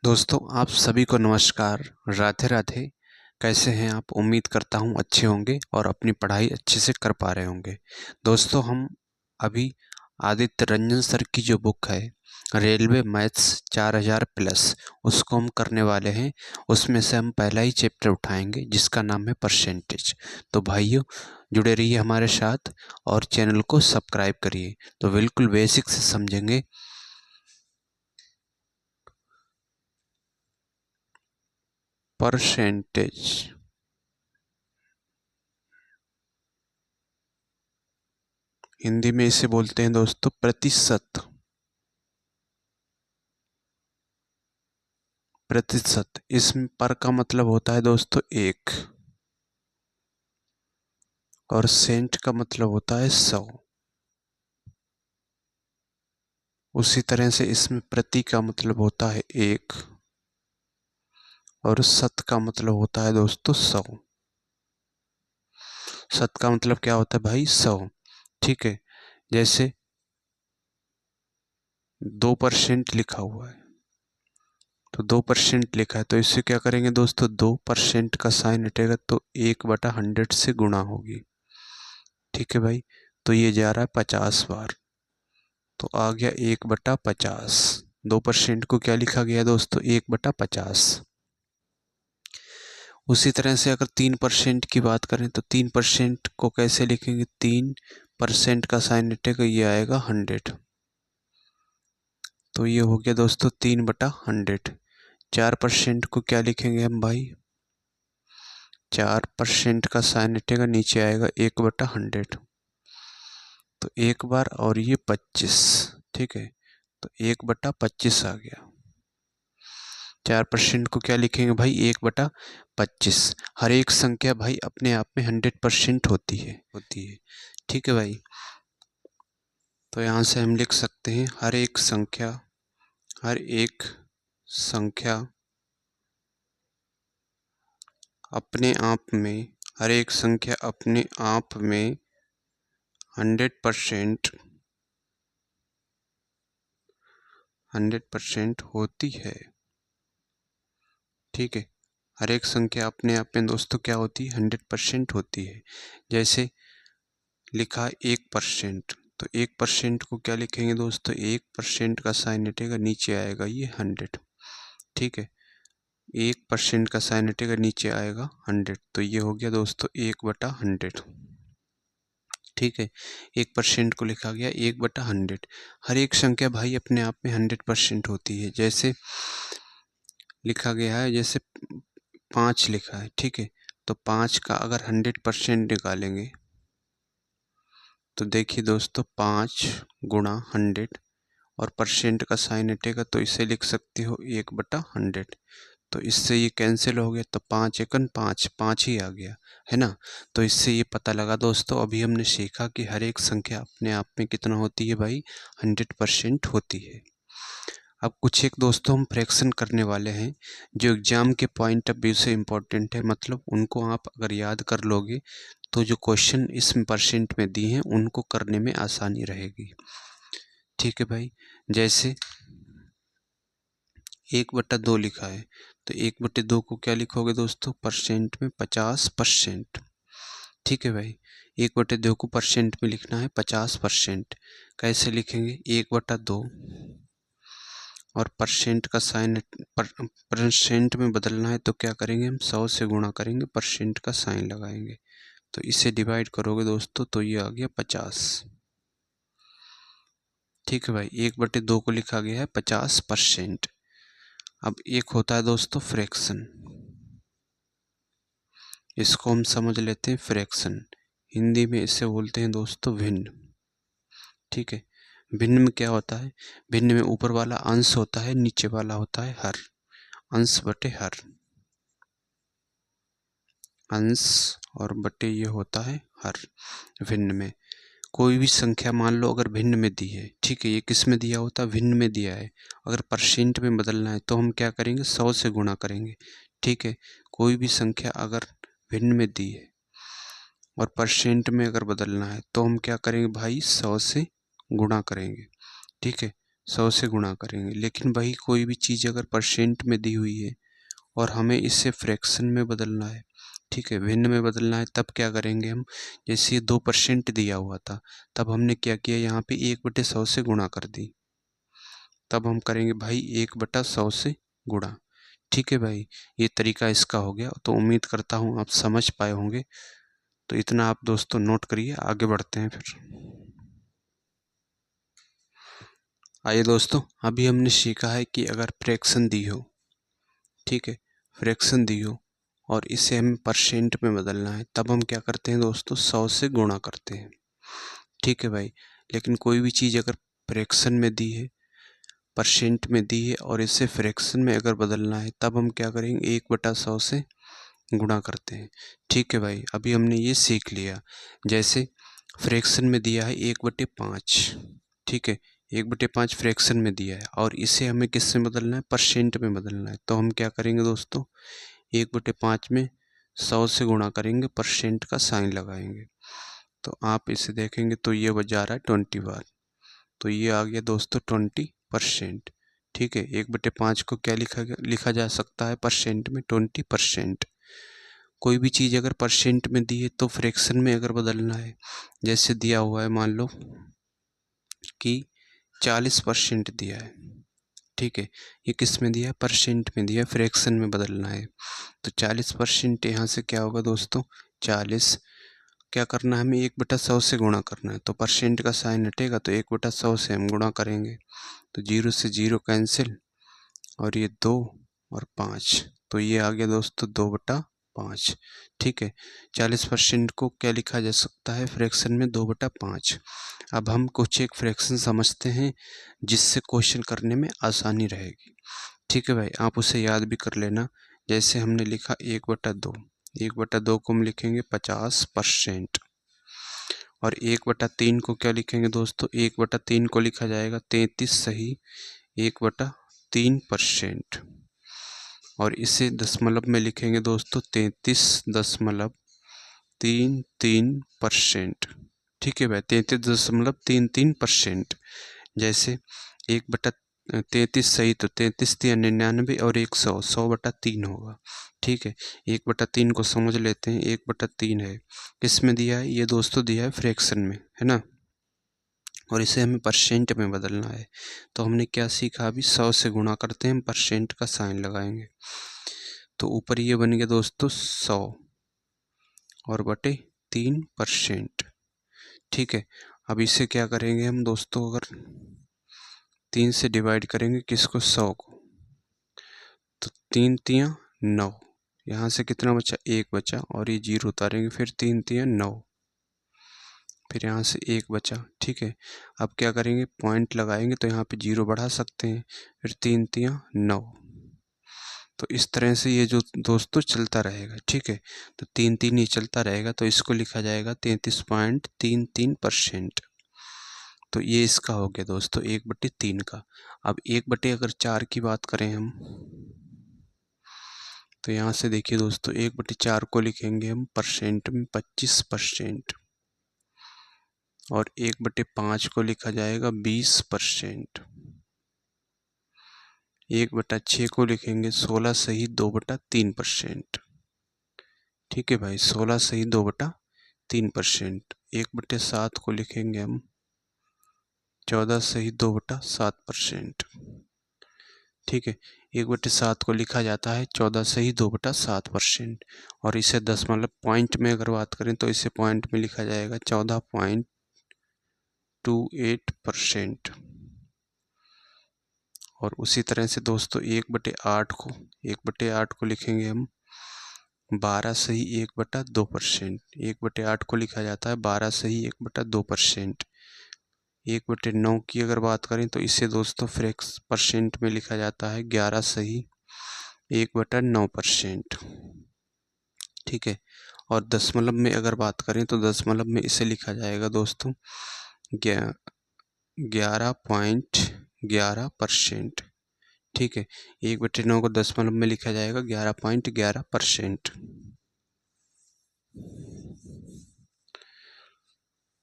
दोस्तों आप सभी को नमस्कार। राधे राधे। कैसे हैं आप? उम्मीद करता हूं अच्छे होंगे और अपनी पढ़ाई अच्छे से कर पा रहे होंगे। दोस्तों हम अभी आदित्य रंजन सर की जो बुक है रेलवे मैथ्स 4000 प्लस, उसको हम करने वाले हैं। उसमें से हम पहला ही चैप्टर उठाएंगे जिसका नाम है परसेंटेज। तो भाइयों जुड़े रहिए हमारे साथ और चैनल को सब्सक्राइब करिए। तो बिल्कुल बेसिक से समझेंगे। परसेंटेज हिंदी में इसे बोलते हैं दोस्तों प्रतिशत। प्रतिशत इसमें पर का मतलब होता है दोस्तों एक, और सेंट का मतलब होता है 100। उसी तरह से इसमें प्रति का मतलब होता है एक, और शत का मतलब होता है दोस्तों 100। शत का मतलब क्या होता है भाई? 100। ठीक है। जैसे 2% लिखा हुआ है, तो 2% लिखा है, तो इससे क्या करेंगे दोस्तों? 2% का साइन हटेगा तो 1/100 से गुणा होगी। ठीक है भाई। तो ये जा रहा है 50 बार, तो आ गया 1/50। 2% को क्या लिखा गया दोस्तों? 1/50। उसी तरह से अगर 3% की बात करें तो 3% को कैसे लिखेंगे? 3% का साइन हटेगा, ये आएगा 100। तो ये हो गया दोस्तों 3/100। 4% को क्या लिखेंगे हम भाई? 4% का साइन हटेगा, नीचे आएगा 1/100। तो एक बार, और ये 25। ठीक है। तो 1/25 आ गया। 4% को क्या लिखेंगे भाई? 1/25। हर एक संख्या भाई अपने आप में 100% होती है। ठीक है भाई। तो यहाँ से हम लिख सकते हैं हर एक संख्या अपने आप में हर एक संख्या अपने आप में 100% होती है। ठीक है। हर एक संख्या अपने आप में दोस्तों क्या होती है? 100% होती है। जैसे लिखा 1%, तो 1% को क्या लिखेंगे दोस्तों? 1% का साइन हटेगा, नीचे आएगा ये 100। ठीक है। 1% का साइन हटेगा, नीचे आएगा 100, तो ये हो गया दोस्तों 1/100। ठीक है। 1% को लिखा गया 1/100। हर एक संख्या भाई अपने आप में 100% होती है। जैसे लिखा गया है, जैसे 5 लिखा है। ठीक है। तो 5 का अगर 100% निकालेंगे तो देखिए दोस्तों 5 × 100, और परसेंट का साइन हटेगा तो इसे लिख सकते हो 1/100। तो इससे ये कैंसिल हो गया, तो 5 एकन 5, 5 ही आ गया, है ना। तो इससे ये पता लगा दोस्तों, अभी हमने सीखा कि हर एक संख्या अपने आप में कितना होती है भाई? 100% होती है। अब कुछ एक दोस्तों हम फ्रैक्शन करने वाले हैं जो एग्जाम के पॉइंट ऑफ व्यू से इम्पोर्टेंट है। मतलब उनको आप अगर याद कर लोगे तो जो क्वेश्चन इसमें परसेंट में दिए हैं उनको करने में आसानी रहेगी। ठीक है भाई। जैसे 1/2 लिखा है, तो 1/2 को क्या लिखोगे दोस्तों? परसेंट में 50%। ठीक है भाई। 1/2 को परसेंट में लिखना है 50%। कैसे लिखेंगे? 1/2, और परसेंट का साइन परसेंट में बदलना है तो क्या करेंगे हम? 100 से गुणा करेंगे, परसेंट का साइन लगाएंगे, तो इसे डिवाइड करोगे दोस्तों तो ये आ गया 50। ठीक है भाई। 1/2 को लिखा गया है 50%। अब एक होता है दोस्तों फ्रैक्शन, इसको हम समझ लेते हैं फ्रैक्शन। हिंदी में इसे बोलते हैं दोस्तों भिन्न। ठीक है। भिन्न में क्या होता है? भिन्न में ऊपर वाला अंश होता है, नीचे वाला होता है हर। अंश बटे हर, अंश और बटे ये होता है हर। भिन्न में कोई भी संख्या मान लो अगर भिन्न में दी है, ठीक है, ये किस में दिया होता है? भिन्न में दिया है। अगर परसेंट में बदलना है तो हम क्या करेंगे? 100 से गुणा करेंगे। ठीक है। कोई भी संख्या अगर भिन्न में दी है और परसेंट में अगर बदलना है तो हम क्या करेंगे भाई? 100 से गुणा करेंगे। ठीक है। 100 से गुणा करेंगे। लेकिन वही कोई भी चीज़ अगर परसेंट में दी हुई है और हमें इसे फ्रैक्शन में बदलना है, ठीक है, भिन्न में बदलना है, तब क्या करेंगे हम, जैसे ये 2% दिया हुआ था, तब हमने क्या किया, यहाँ पे 1/100 से गुणा कर दी। तब हम करेंगे भाई 1/100 से गुणा। ठीक है भाई, ये तरीका इसका हो गया। तो उम्मीद करता हूँ आप समझ पाए होंगे। तो इतना आप दोस्तों नोट करिए, आगे बढ़ते हैं फिर। आइए दोस्तों, अभी हमने सीखा है कि अगर फ्रैक्शन दी हो, ठीक है, फ्रैक्शन दी हो और इसे हमें परसेंट में बदलना है, तब हम क्या करते हैं दोस्तों, 100 से गुणा करते हैं। ठीक है भाई, लेकिन कोई भी चीज़ अगर फ्रैक्शन में दी है, परसेंट में दी है और इसे फ्रैक्शन में अगर बदलना है, तब हम क्या करेंगे, 1/100 से गुणा करते हैं। ठीक है भाई, अभी हमने ये सीख लिया। जैसे फ्रैक्शन में दिया है 1/5, ठीक है, 1/5 फ्रैक्शन में दिया है और इसे हमें किस में बदलना है, परसेंट में बदलना है। तो हम क्या करेंगे दोस्तों, 1/5 में 100 से गुणा करेंगे, परसेंट का साइन लगाएंगे। तो आप इसे देखेंगे तो ये बजा रहा है 21, तो ये आ गया दोस्तों 20%। ठीक है, 1/5 को क्या लिखा जा सकता है परसेंट में, 20%। कोई भी चीज़ अगर परसेंट में दी है तो फ्रैक्शन में अगर बदलना है, जैसे दिया हुआ है, मान लो कि 40% दिया है, ठीक है, ये किस में दिया है, परसेंट में दिया है, फ्रैक्शन में बदलना है। तो 40% यहाँ से क्या होगा दोस्तों, 40 क्या करना है, हमें 1/100 से गुणा करना है। तो परसेंट का साइन हटेगा तो 1/100 से हम गुणा करेंगे, तो 0 से 0 कैंसिल और ये 2 और 5, तो ये आ गया दोस्तों 2/5। ठीक है, 40% को क्या लिखा जा सकता है फ्रैक्शन में, 2/5। अब हम कुछ एक फ्रैक्शन समझते हैं जिससे क्वेश्चन करने में आसानी रहेगी। ठीक है भाई, आप उसे याद भी कर लेना। जैसे हमने लिखा 1/2, 1/2 को हम लिखेंगे 50%। और 1/3 को क्या लिखेंगे दोस्तों, 1/3 को लिखा जाएगा 33 सही 1/3%। और इसे दशमलव में लिखेंगे दोस्तों 33.33%। ठीक है भाई, 33.33%। जैसे 1/33 सही तो 33×99 और 100, 100/3 होगा। ठीक है, 1/3 को समझ लेते हैं, 1/3 है, किसमें दिया है, ये दोस्तों दिया है फ्रैक्शन में, है ना, और इसे हमें परसेंट में बदलना है। तो हमने क्या सीखा, अभी 100 से गुणा करते हैं, हम परसेंट का साइन लगाएंगे। तो ऊपर ये बन गया दोस्तों 100 और बटे 3%। ठीक है, अब इसे क्या करेंगे हम दोस्तों, अगर 3 से डिवाइड करेंगे किसको, 100 को, तो 3 तियाँ 9, यहाँ से कितना बचा, 1 बचा, और ये 0 उतारेंगे, फिर 3 तियाँ 9, फिर यहाँ से 1 बचा। ठीक है, अब क्या करेंगे, पॉइंट लगाएंगे तो यहाँ पे 0 बढ़ा सकते हैं, फिर 3 तियाँ 9। तो इस तरह से ये जो दोस्तों चलता रहेगा। ठीक है, तो 3 ही चलता रहेगा, तो इसको लिखा जाएगा 33.33%। तो ये इसका हो गया दोस्तों 1/3 का। अब 1/4 की बात करें हम, तो यहाँ से देखिए दोस्तों 1/4 को लिखेंगे हम परसेंट में 25%, और 1/5 को लिखा जाएगा 20%। 1/6 को लिखेंगे 16 सही 2/3%। ठीक है भाई, 16 सही 2/3%। 1/7 को लिखेंगे हम 14 सही 2/7%। ठीक है, 1/7 को लिखा जाता है 14 सही 2/7%। और इसे दशमलव पॉइंट में अगर बात करें तो इसे पॉइंट में लिखा जाएगा 14.28%। और उसी तरह से दोस्तों 1/8 को लिखेंगे हम 12 सही 1/2%। 1/8 को लिखा जाता है 12 सही 1/2%। 1/9 की अगर बात करें तो इसे दोस्तों फ्रैक्स परसेंट में लिखा जाता है 11 सही 1/9%। ठीक है, और दशमलव में अगर बात करें तो दशमलव में इसे लिखा जाएगा दोस्तों 11.11%। ठीक है, 1/9 को दशमलव में लिखा जाएगा 11.11%।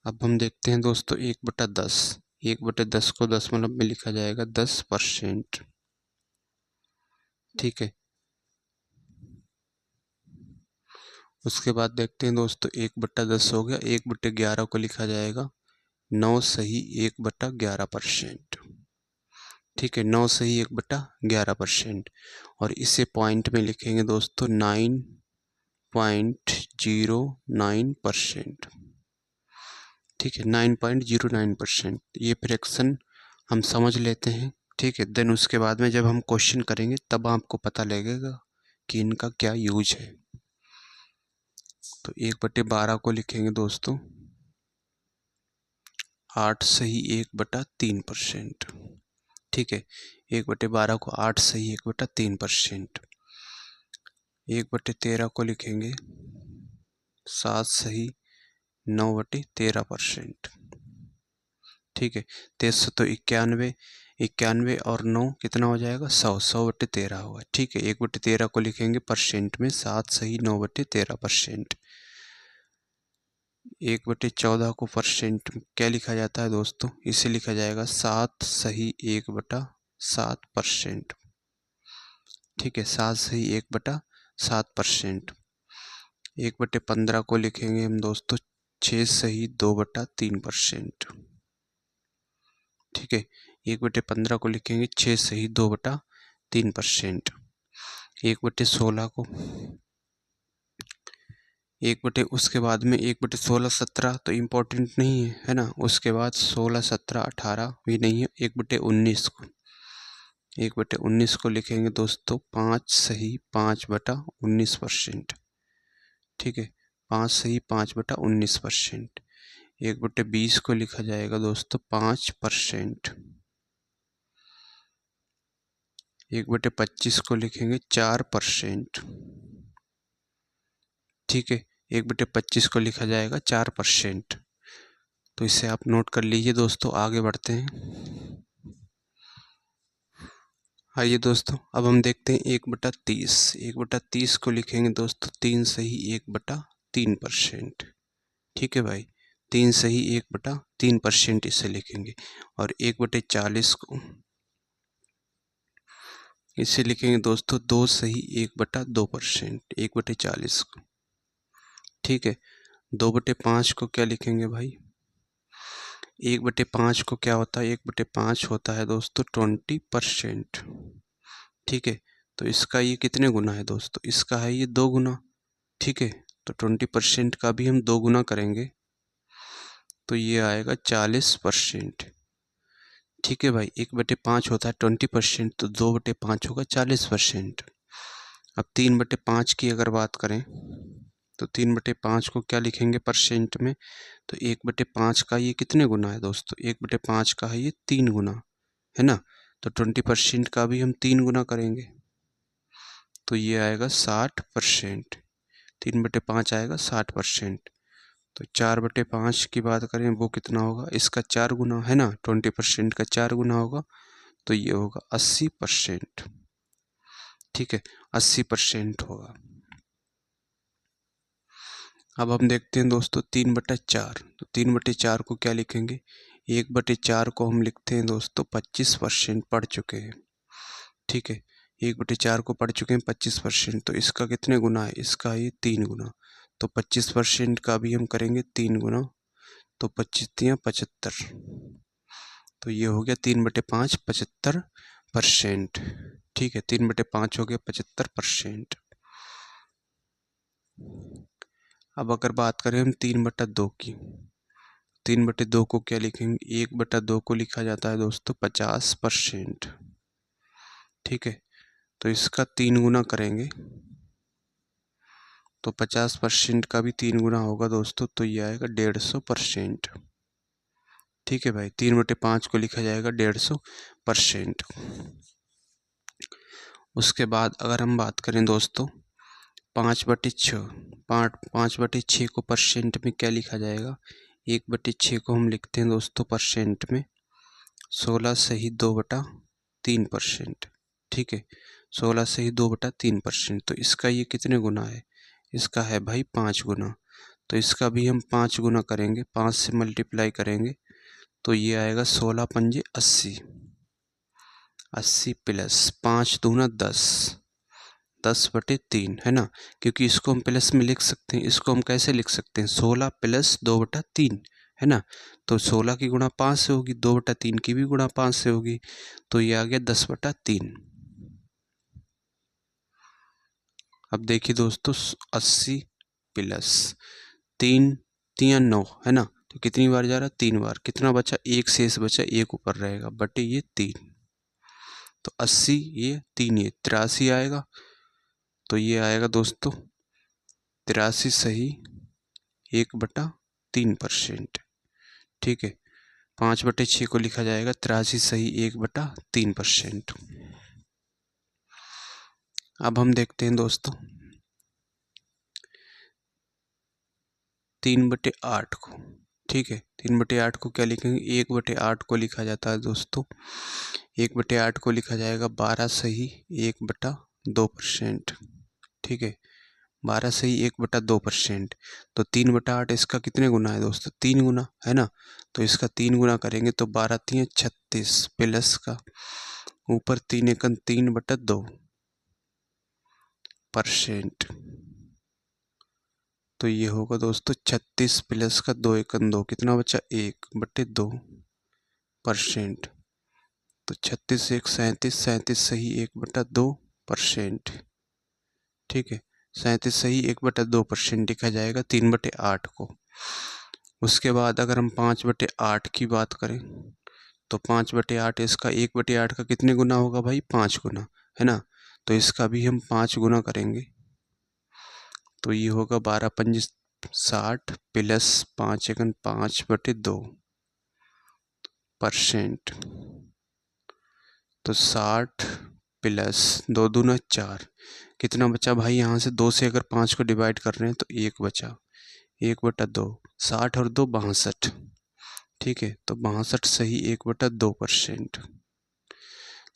अब हम देखते हैं दोस्तों 1/10। 1/10 को दशमलव में लिखा जाएगा 10%। ठीक है, उसके बाद देखते हैं दोस्तों 1/10 हो गया, 1/11 को लिखा जाएगा 9 सही 1/11%। ठीक है, 9 सही 1/11%। और इसे पॉइंट में लिखेंगे दोस्तों 9.09%। ठीक है, 9.09%। ये फ्रैक्शन हम समझ लेते हैं। ठीक है, देन उसके बाद में जब हम क्वेश्चन करेंगे तब आपको पता लगेगा कि इनका क्या यूज है। तो 1/12 को लिखेंगे दोस्तों 8 सही 1/3%। ठीक है, 1/12 को 8 सही 1/3%। 1/13 को लिखेंगे 7 सही 9/13%। ठीक है, 93 तो 91, 91 और 9 कितना हो जाएगा 100, 100/13 होगा। ठीक है, 1/13 को लिखेंगे परसेंट में 7 सही 9/13%। 1/14 को परसेंट में क्या लिखा जाता है दोस्तों, इसे लिखा जाएगा 7 सही 1/7%। ठीक है, 7 सही 1/7%। 1/15 को लिखेंगे हम दोस्तों 6 सही 2/3%। ठीक है, 1/15 को लिखेंगे 6 सही 2/3%। 1/16 को उसके बाद में 1/16 17 तो इम्पोर्टेंट नहीं है, है ना। उसके बाद 16 17 18 भी नहीं है। 1/19 को 1/19 को लिखेंगे दोस्तों 5 सही 5/19%। ठीक है, 5 सही 5/19%। 1/20 को लिखा जाएगा दोस्तों 5%। 1/25 को लिखेंगे 4%। ठीक है, 1/25 को लिखा जाएगा 4%। तो इसे आप नोट कर लीजिए दोस्तों। आगे बढ़ते हैं। आइए दोस्तों, अब हम देखते हैं 1/30। 1/30 को लिखेंगे दोस्तों 3 सही 1/3%। ठीक है भाई, 3 सही 1/3% इसे लिखेंगे। और 1/40 को इसे लिखेंगे दोस्तों 2 सही 1/2%। 1/40 को। ठीक है, 2/5 को क्या लिखेंगे भाई, 1/5 को क्या होता है, 1/5 होता है दोस्तों 20%। ठीक है, तो इसका ये कितने गुना है दोस्तों, इसका है ये 2 गुना। ठीक है, तो 20% का भी हम 2 गुना करेंगे तो ये आएगा 40%। ठीक है भाई, 1/5 होता है 20%, तो 2/5 होगा 40%। अब 3/5 की अगर बात करें तो 3/5 को क्या लिखेंगे परसेंट में, तो 1/5 का ये कितने गुना है दोस्तों, 1/5 का है ये 3 गुना, है ना। तो 20% का भी हम 3 गुना करेंगे तो ये आएगा 60%। 3/5 आएगा 60%। तो 4/5 की बात करें वो कितना होगा, इसका 4 गुना, है ना। 20% का 4 गुना होगा तो ये होगा 80%। ठीक है, 80% होगा। अब हम देखते हैं दोस्तों 3/4। तो 3/4 को क्या लिखेंगे, 1/4 को हम लिखते हैं दोस्तों 25% पढ़ चुके हैं। ठीक है, 1/4 को पढ़ चुके हैं 25%, तो इसका कितने गुना है, इसका ये 3 गुना। तो 25% का भी हम करेंगे 3 गुना, तो 25 × 75, तो ये हो गया 3/5 75%। ठीक है, 3/5 हो गया 75%। अब अगर बात करें हम 3/2 की, 3/2 को क्या लिखेंगे, 1/2 को लिखा जाता है दोस्तों 50%। ठीक है, तो इसका 3 गुना करेंगे तो 50% का भी 3 गुना होगा दोस्तों, तो ये आएगा 150%। ठीक है भाई, 3/5 को लिखा जाएगा 150%। उसके बाद अगर हम बात करें दोस्तों 5/6, 5/6 को परसेंट में क्या लिखा जाएगा, 1/6 को हम लिखते हैं दोस्तों परसेंट में 16 सही 2/3%। ठीक है, 16 सही 2/3%। तो इसका ये कितने गुना है, इसका है भाई 5 गुना। तो इसका भी हम 5 गुना करेंगे, 5 से मल्टीप्लाई करेंगे तो ये आएगा 16 पंजे 80, 80 प्लस 5 दूना 10, 10/3 है ना, क्योंकि इसको हम प्लस में लिख सकते हैं। इसको हम कैसे लिख सकते हैं, 16 प्लस 2/3 है ना। तो 16 की गुणा 5 से होगी, 2/3 की भी गुणा 5 से होगी, तो ये आ गया 10/3। अब देखिए दोस्तों, 80 प्लस 3 3 9 है ना, तो कितनी बार जा रहा है, 3 बार। कितना बचा, एक शेष बचा, एक ऊपर रहेगा बटे ये 3, तो 80 ये 3 ये 83 आएगा। तो ये आएगा दोस्तों 83 सही 1/3%। ठीक है, 5/6 को लिखा जाएगा 83 सही 1/3%। अब हम देखते हैं दोस्तों 3/8 को। ठीक है, 3/8 को क्या लिखेंगे, 1/8 को लिखा जाता है दोस्तों, 1/8 को लिखा जाएगा 12 सही 1/2%। ठीक है, 12 सही 1/2%। तो 3/8 इसका कितने गुना है दोस्तों, 3 गुना है ना। तो इसका 3 गुना करेंगे तो 12 3 36 प्लस का ऊपर 3 एकन 3/2%। तो ये होगा दोस्तों 36 प्लस का 2 एकन 2, कितना बचा 1/2%। तो 36 1 37, 37 सही 1/2%। ठीक है, 37 सही 1/2% लिखा जाएगा 3/8 को। उसके बाद अगर हम 5/8 की बात करें तो 5/8 इसका 1/8 का कितने गुना होगा भाई, 5 गुना है ना। तो इसका भी हम 5 गुना करेंगे, तो ये होगा 12 पंजे 60 प्लस 5 एकन 5/2%। तो 60 प्लस 2 दूना 4, कितना बचा भाई, यहाँ से 2 से अगर 5 को डिवाइड कर रहे हैं तो 1 बचा, 1/2, 60 और 2 62। ठीक है, तो 62 सही 1/2%।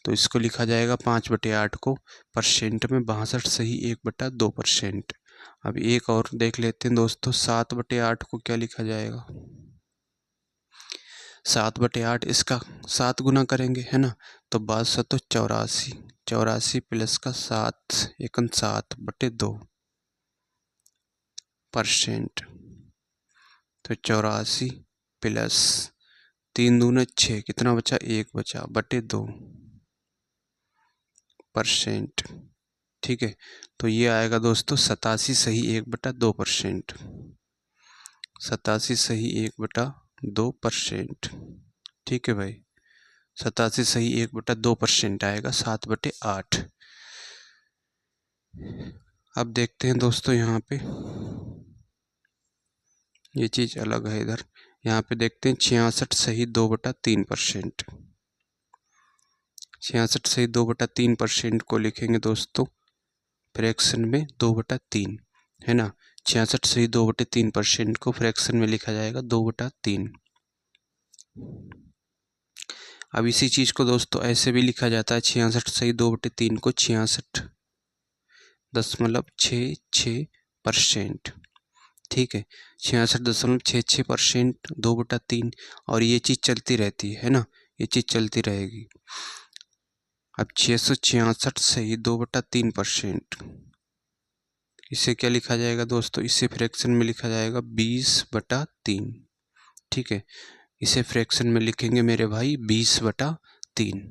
तो इसको लिखा जाएगा 5/8 को परसेंट में 62 सही 1/2%। अब एक और देख लेते हैं दोस्तों, 7/8 को क्या लिखा जाएगा, 7/8 इसका 7 गुना करेंगे है ना। तो 62 तो 84, 84 प्लस का 7 एकन 7/2%। तो 84 प्लस 3 दूना 6, कितना बचा, 1 बचा बटे 2%। ठीक है, तो ये आएगा दोस्तों 87 सही 1/2%, 87 सही 1/2%। ठीक है भाई, 87 सही 1/2% आएगा 7/8। अब देखते हैं दोस्तों, यहाँ पे ये चीज अलग है। इधर यहाँ पे देखते हैं 66 सही 2/3%, 66 सही 2/3% को लिखेंगे दोस्तों फ्रैक्शन में 2/3 है ना। 66 सही 2/3% को फ्रैक्शन में लिखा जाएगा 2/3। अब इसी चीज को दोस्तों ऐसे भी लिखा जाता है, 66 सही 2/3 को 66.66%। ठीक है, 66.66% 2/3, और ये चीज चलती रहती है ना, ये चीज चलती रहेगी। अब 666 सही 2/3%, इसे क्या लिखा जाएगा दोस्तों, इसे फ्रैक्शन में लिखा जाएगा 20/3। ठीक है, इसे फ्रैक्शन में लिखेंगे मेरे भाई 20/3।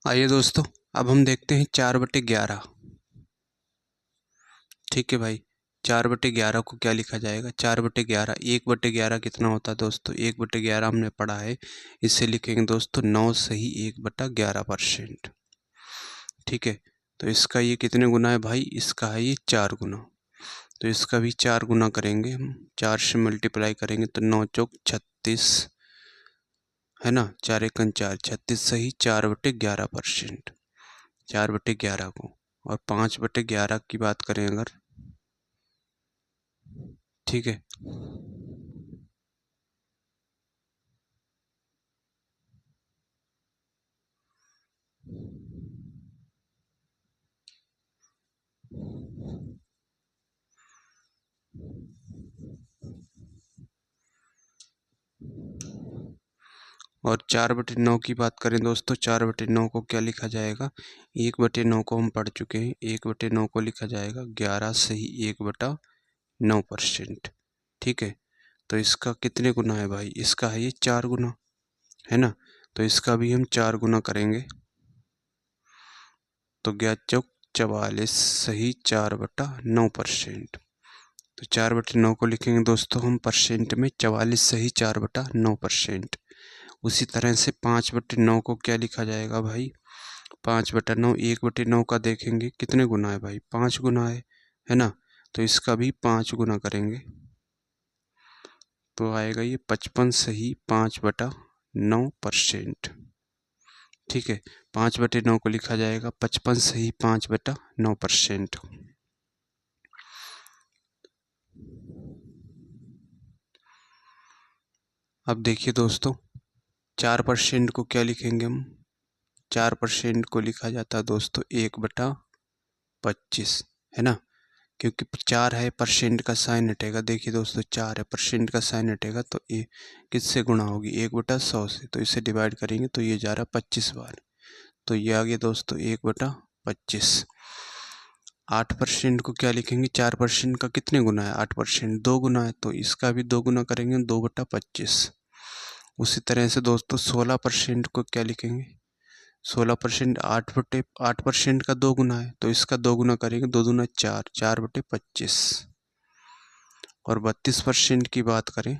आइए दोस्तों, अब हम देखते हैं 4/11। ठीक है भाई, 4/11 को क्या लिखा जाएगा, 4/11, 1/11 कितना होता है दोस्तों, 1/11 हमने पढ़ा है, इसे लिखेंगे दोस्तों 9 सही 1/11%। ठीक है, तो इसका ये कितने गुना है भाई, इसका है ये 4 गुना। तो इसका भी 4 गुना करेंगे हम, 4 से मल्टीप्लाई करेंगे तो 9 चौक 36 है ना, 4 एकन 4, 36 सही 4/11%, 4/11 को। और 5/11 की बात करें अगर, ठीक है, और 4/9 की बात करें दोस्तों, 4/9 को क्या लिखा जाएगा, 1/9 को हम पढ़ चुके हैं, 1/9 को लिखा जाएगा 11 सही 1/9%। ठीक है, तो इसका कितने गुना है भाई, इसका है ये 4 गुना, है ना। तो इसका भी हम 4 गुना करेंगे, तो 11 चौक 44 सही 4/9%। तो 4/9 को लिखेंगे दोस्तों हम परसेंट में, 44 सही 4/9%। उसी तरह से 5/9 को क्या लिखा जाएगा भाई, 5/9, 1/9 का देखेंगे कितने गुना है भाई, 5 गुना है ना। तो इसका भी 5 गुना करेंगे, तो आएगा ये 55 सही 5/9%। ठीक है, 5/9 को लिखा जाएगा 55 सही 5/9%। अब देखिए दोस्तों, 4% को क्या लिखेंगे हम, 4% को लिखा जाता है दोस्तों 1/25, है ना। क्योंकि 4 है, परसेंट का साइन हटेगा, देखिए दोस्तों 4 है, परसेंट का साइन हटेगा, तो ये किससे गुणा होगी, 1/100 से। तो इसे डिवाइड करेंगे तो ये जा रहा 25 बार, तो ये आ गया दोस्तों 1/25। 8% को क्या लिखेंगे, 4% का कितने गुना है, 8% 2 गुना है, तो इसका भी 2 गुना करेंगे, 2/25। उसी तरह से दोस्तों 16% को क्या लिखेंगे, 16% 8% का 2 गुना है, तो इसका 2 गुना करेंगे, 2 दूना 4, 4/25। और 32% की बात करें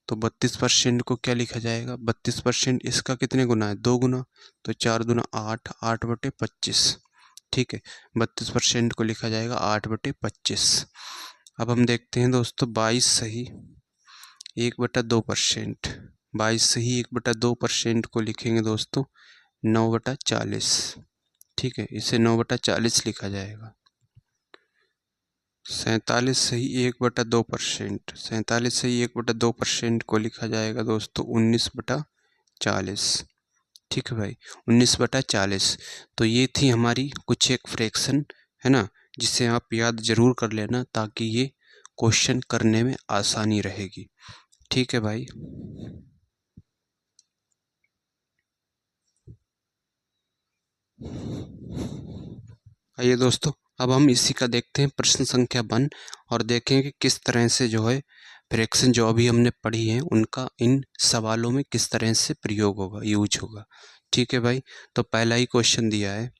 तो 32% को क्या लिखा जाएगा, 32% इसका कितने गुना है, 2 गुना, तो 4 दूना 8, 8/25। ठीक है, 32% को लिखा जाएगा 8/25। अब हम देखते हैं दोस्तों 22 सही 1/2%, 22 सही 1/2% को लिखेंगे दोस्तों 9/40। ठीक है, इसे 9/40 लिखा जाएगा। 47 सही 1/2%, 47 सही 1/2% को लिखा जाएगा दोस्तों 19/40। ठीक है भाई, 19/40। तो ये थी हमारी कुछ एक फ्रैक्शन, है ना, जिसे आप याद जरूर कर लेना ताकि ये क्वेश्चन करने में आसानी रहेगी। ठीक है भाई। आइए दोस्तों, अब हम इसी का देखते हैं प्रश्न संख्या 1 और देखें कि किस तरह से जो है फ्रैक्शन जो अभी हमने पढ़ी है उनका इन सवालों में किस तरह से प्रयोग होगा, यूज होगा। ठीक है भाई, तो पहला ही क्वेश्चन दिया है,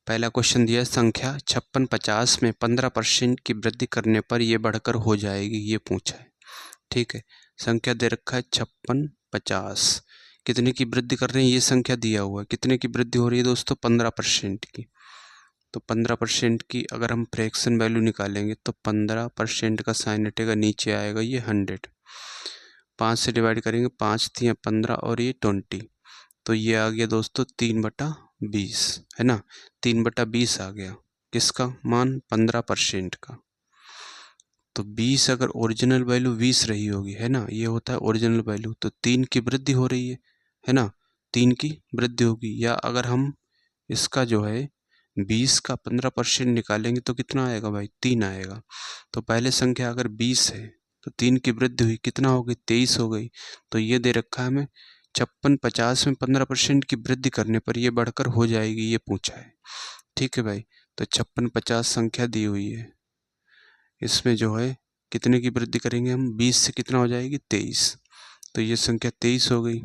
पहला क्वेश्चन दिया है संख्या 5650 में 15% की वृद्धि करने पर यह बढ़कर हो जाएगी, ये पूछा है। ठीक है, संख्या दे रखा है 5650, कितने की वृद्धि कर रहे हैं, ये संख्या दिया हुआ है, कितने की वृद्धि हो रही है दोस्तों, 15% की। तो 15% की अगर हम फ्रैक्शन वैल्यू निकालेंगे तो 15% का साइन हटेगा, नीचे आएगा ये 100, 5 से डिवाइड करेंगे, 5 3 15 और ये 20, तो ये आ गया दोस्तों 3/20, है ना, 3/20 आ गया, किसका मान, 15% का। तो 20 अगर ओरिजिनल वैल्यू 20 रही होगी, है ना, ये होता है ओरिजिनल वैल्यू, तो 3 की वृद्धि हो रही है ना, 3 की वृद्धि होगी। या अगर हम इसका जो है 20 का 15% निकालेंगे तो कितना आएगा भाई, 3 आएगा। तो पहले संख्या अगर 20 है तो 3 की वृद्धि हुई, कितना हो गई, 23 हो गई। तो ये दे रखा है हमें 5650 में 15% की वृद्धि करने पर ये बढ़कर हो जाएगी, ये पूछा है। ठीक है भाई, तो 5650 संख्या दी हुई है, इसमें जो है कितने की वृद्धि करेंगे हम, 20 से कितना हो जाएगी, 23, तो ये संख्या 23 हो गई।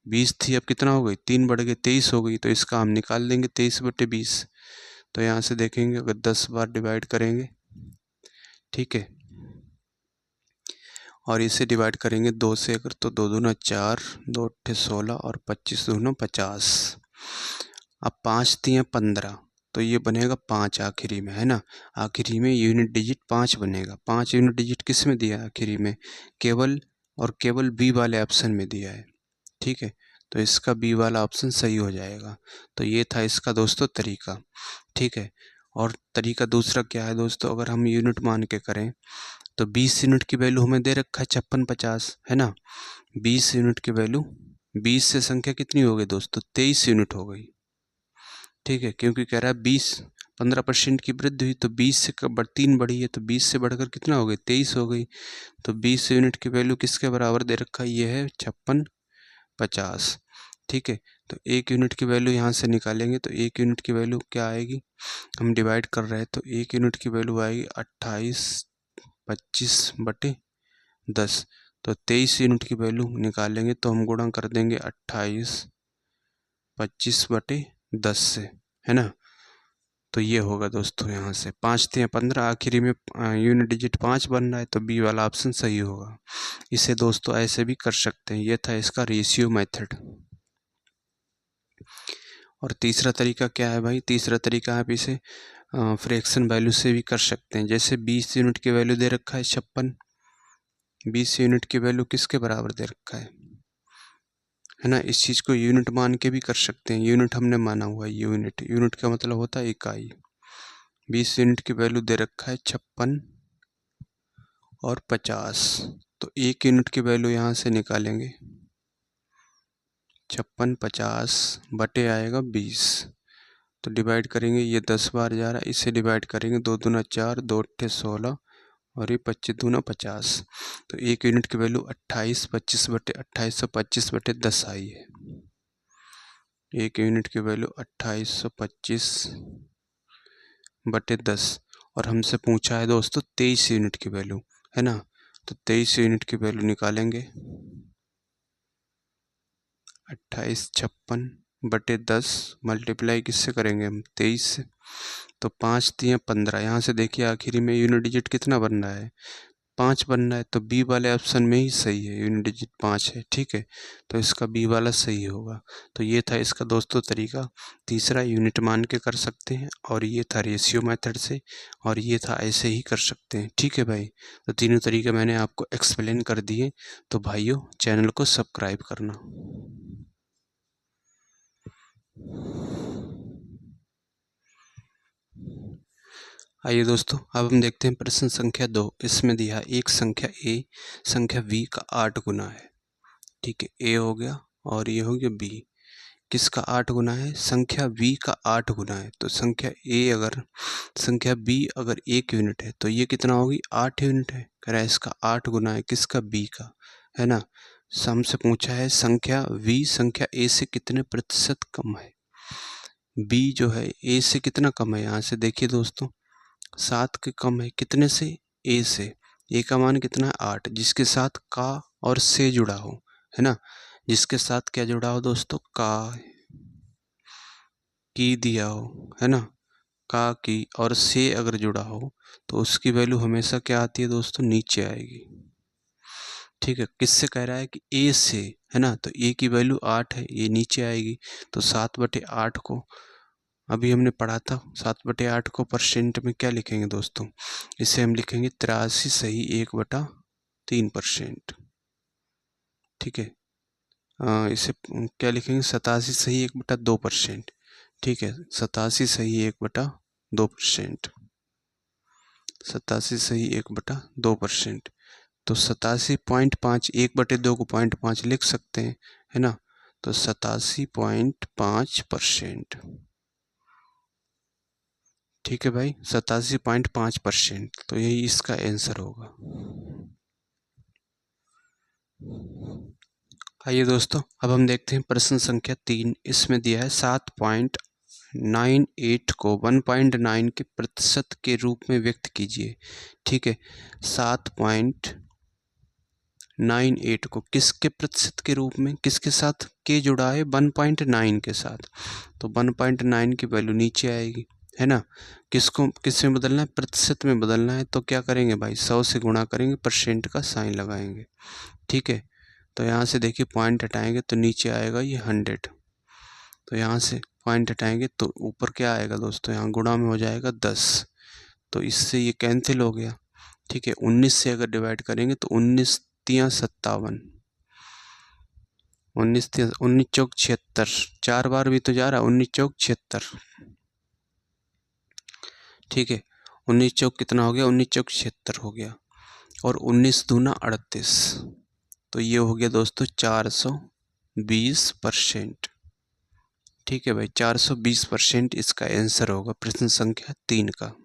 20 थी, अब कितना हो गई, 3 बढ़ गए 23 हो गई, तो इसका हम निकाल देंगे 23/20। तो यहाँ से देखेंगे अगर 10 बार डिवाइड करेंगे, ठीक है, और इसे डिवाइड करेंगे 2 से अगर, तो 2 दूना 4, 2 अट्ठे 16 और 25 दूना 50। अब 5 3 15, तो ये बनेगा 5 आखिरी में, है ना, आखिरी में यूनिट डिजिट 5 बनेगा। 5 यूनिट डिजिट किस में दिया है आखिरी में, केवल और केवल बी वाले ऑप्शन में दिया है। ठीक है, तो इसका बी वाला ऑप्शन सही हो जाएगा। तो ये था इसका दोस्तों तरीका। ठीक है, और तरीका दूसरा क्या है दोस्तों, अगर हम यूनिट मान के करें तो 20 यूनिट की वैल्यू हमें दे रखा है 5650, है ना, 20 यूनिट की वैल्यू, 20 से संख्या कितनी हो गई दोस्तों, 23 यूनिट हो गई। ठीक है, क्योंकि कह रहा है 20 15% की वृद्धि हुई तो 20 से 3 बढ़ी है, तो 20 से बढ़कर कितना हो गई, 23 हो गई। तो 20 यूनिट की वैल्यू किसके बराबर दे रखा है, ये है 5650। ठीक है, तो 1 यूनिट की वैल्यू यहाँ से निकालेंगे तो 1 यूनिट की वैल्यू क्या आएगी, हम डिवाइड कर रहे हैं तो 1 यूनिट की वैल्यू आएगी 28/25/10। तो 23 यूनिट की वैल्यू निकालेंगे तो हम गुणा कर देंगे 28/25/10 से, है ना। तो ये होगा दोस्तों, यहाँ से 5 × 15, आखिरी में यूनिट डिजिट 5 बन रहा है, तो बी वाला ऑप्शन सही होगा। इसे दोस्तों ऐसे भी कर सकते हैं, ये था इसका रेशियो मेथड। और तीसरा तरीका क्या है भाई, तीसरा तरीका आप इसे फ्रैक्शन वैल्यू से भी कर सकते हैं। जैसे 20 यूनिट की वैल्यू दे रखा है 56, 20 यूनिट की वैल्यू किसके बराबर दे रखा है ना। इस चीज़ को यूनिट मान के भी कर सकते हैं, यूनिट हमने माना हुआ है, यूनिट, यूनिट का मतलब होता है इकाई। 20 यूनिट की वैल्यू दे रखा है 56 और 50, तो 1 यूनिट की वैल्यू यहाँ से निकालेंगे 56 50 बटे आएगा 20, तो डिवाइड करेंगे, ये 10 बार जा रहा है, इसे डिवाइड करेंगे 2 दूना 4, 2 अट्ठे 16 और ये 25 दूना 50, तो 1 यूनिट की वैल्यू 28/25/10 आई है। 1 यूनिट की वैल्यू 28/25/10, और हमसे पूछा है दोस्तों 23 यूनिट की वैल्यू, है ना। तो 23 यूनिट की वैल्यू निकालेंगे 28/56/10 मल्टीप्लाई किससे करेंगे हम, 23 से, तो 5 × 15, यहाँ से देखिए आखिरी में यूनिट डिजिट कितना बन रहा है, 5 बन रहा है, तो बी वाले ऑप्शन में ही सही है, यूनिट डिजिट 5 है। ठीक है, तो इसका बी वाला सही होगा। तो ये था इसका दोस्तों तरीका, तीसरा यूनिट मान के कर सकते हैं, और ये था रेशियो मेथड से, और ये था ऐसे ही कर सकते हैं। ठीक है भाई, तो तीनों तरीके मैंने आपको एक्सप्लेन कर दिए, तो भाइयों चैनल को सब्सक्राइब करना। आइए दोस्तों, अब हम देखते हैं प्रश्न संख्या 2। इसमें दिया है एक संख्या ए संख्या बी का 8 गुना है। ठीक है, ए हो गया और ये हो गया बी। किसका 8 गुना है, संख्या बी का 8 गुना है। तो संख्या ए अगर, संख्या बी अगर 1 यूनिट है तो ये कितना होगी, 8 यूनिट है। कह रहा है इसका 8 गुना है, किसका, बी का, है ना। हमसे पूछा है संख्या बी संख्या ए से कितने प्रतिशत कम है। बी जो है ए से कितना कम है, यहाँ से देखिए दोस्तों 7 के कम है, कितने से, ए से। ए का मान कितना है, 8, जिसके साथ का और से जुड़ा हो, है ना। जिसके साथ क्या जुड़ा हो दोस्तों, का, की दिया हो, है ना, का, की और से अगर जुड़ा हो तो उसकी वैल्यू हमेशा क्या आती है दोस्तों, नीचे आएगी। ठीक है, किससे कह रहा है कि ए से, है ना, तो ए की वैल्यू 8 है, ये नीचे आएगी। तो 7/8 को अभी हमने पढ़ा था, 7/8 को परसेंट में क्या लिखेंगे दोस्तों, इसे हम लिखेंगे 83/1/3%। ठीक है, इसे क्या लिखेंगे, 87/1/2%। ठीक है, 87/1/2%, 87/1/2%। तो 87.5, 1/2 को 0.5 लिख सकते हैं, है ना। तो 87.5%। ठीक है भाई, 87.5%, तो यही इसका आंसर होगा। आइए दोस्तों, अब हम देखते हैं प्रश्न संख्या 3। इसमें दिया है 7.98 को 1.9 के प्रतिशत के रूप में व्यक्त कीजिए। ठीक है, 7.98 को किसके प्रतिशत के रूप में, किसके साथ के जुड़ा है, 1.9 के साथ। तो 1.9 की वैल्यू नीचे आएगी, है ना। किसको किस में बदलना है, प्रतिशत में बदलना है। तो क्या करेंगे भाई, 100 से गुणा करेंगे, परसेंट का साइन लगाएंगे। ठीक है, तो यहाँ से देखिए पॉइंट हटाएंगे तो नीचे आएगा ये 100। तो यहाँ से पॉइंट हटाएंगे तो ऊपर क्या आएगा दोस्तों, यहाँ गुणा में हो जाएगा 10। तो इससे ये कैंसिल हो गया। ठीक है, 19 से अगर डिवाइड करेंगे तो 19 × 57, 19 चौक 76, 4 बार भी तो जा रहा है, 19 चौक 76। ठीक है, 19 चौक कितना हो गया, 19 चौक 76 हो गया, और 19 दूना 38, तो ये हो गया दोस्तों 420%। ठीक है भाई, 420% इसका आंसर होगा प्रश्न संख्या 3 का।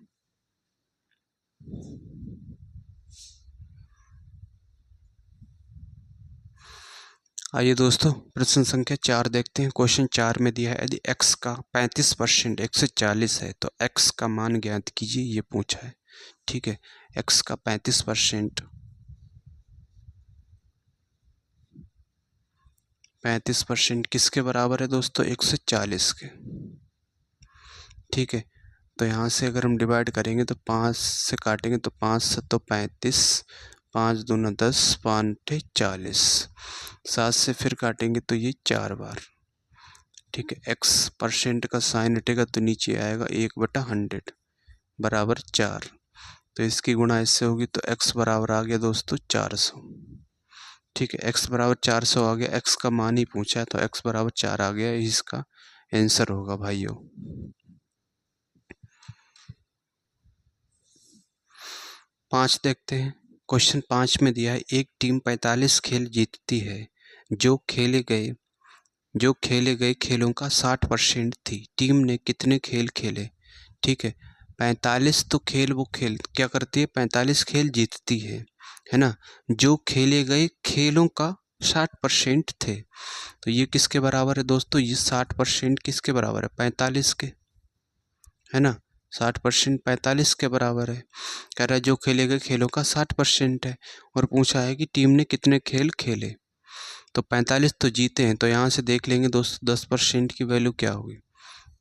आइए दोस्तों प्रश्न संख्या 4 देखते हैं। क्वेश्चन 4 में दिया है यदि x का 35% 140 है तो x का मान ज्ञात कीजिए, ये पूछा है। ठीक है, x का 35% 35% किसके बराबर है दोस्तों? 140 के। ठीक है, तो यहाँ से अगर हम डिवाइड करेंगे तो 5 से काटेंगे तो 5 सत्तो 35, 5 दूना 10, 5 40, 7 से फिर काटेंगे तो ये 4 बार। ठीक है, x परसेंट का साइन हटेगा तो नीचे आएगा 1/100 बराबर 4। तो इसकी गुणा इससे होगी तो x बराबर आ गया दोस्तों 400। ठीक है, x बराबर 400 आ गया, x का मान ही पूछा है तो x बराबर 4 आ गया, इसका आंसर होगा भाइयों। 5 देखते हैं। क्वेश्चन 5 में दिया है एक टीम 45 खेल जीतती है जो खेले गए खेलों का 60% थी। टीम ने कितने खेल खेले? ठीक है, 45 तो खेल वो खेल क्या करती है, 45 खेल जीतती है ना। जो खेले गए खेलों का 60% थे, तो ये किसके बराबर है दोस्तों? ये 60% किसके बराबर है? 45 के, है ना। 60% 45 के बराबर है। कह रहा है जो खेले गए खेलों का 60% है, और पूछा है कि टीम ने कितने खेल खेले। तो 45 तो जीते हैं, तो यहाँ से देख लेंगे दोस्तों 10% की वैल्यू क्या होगी।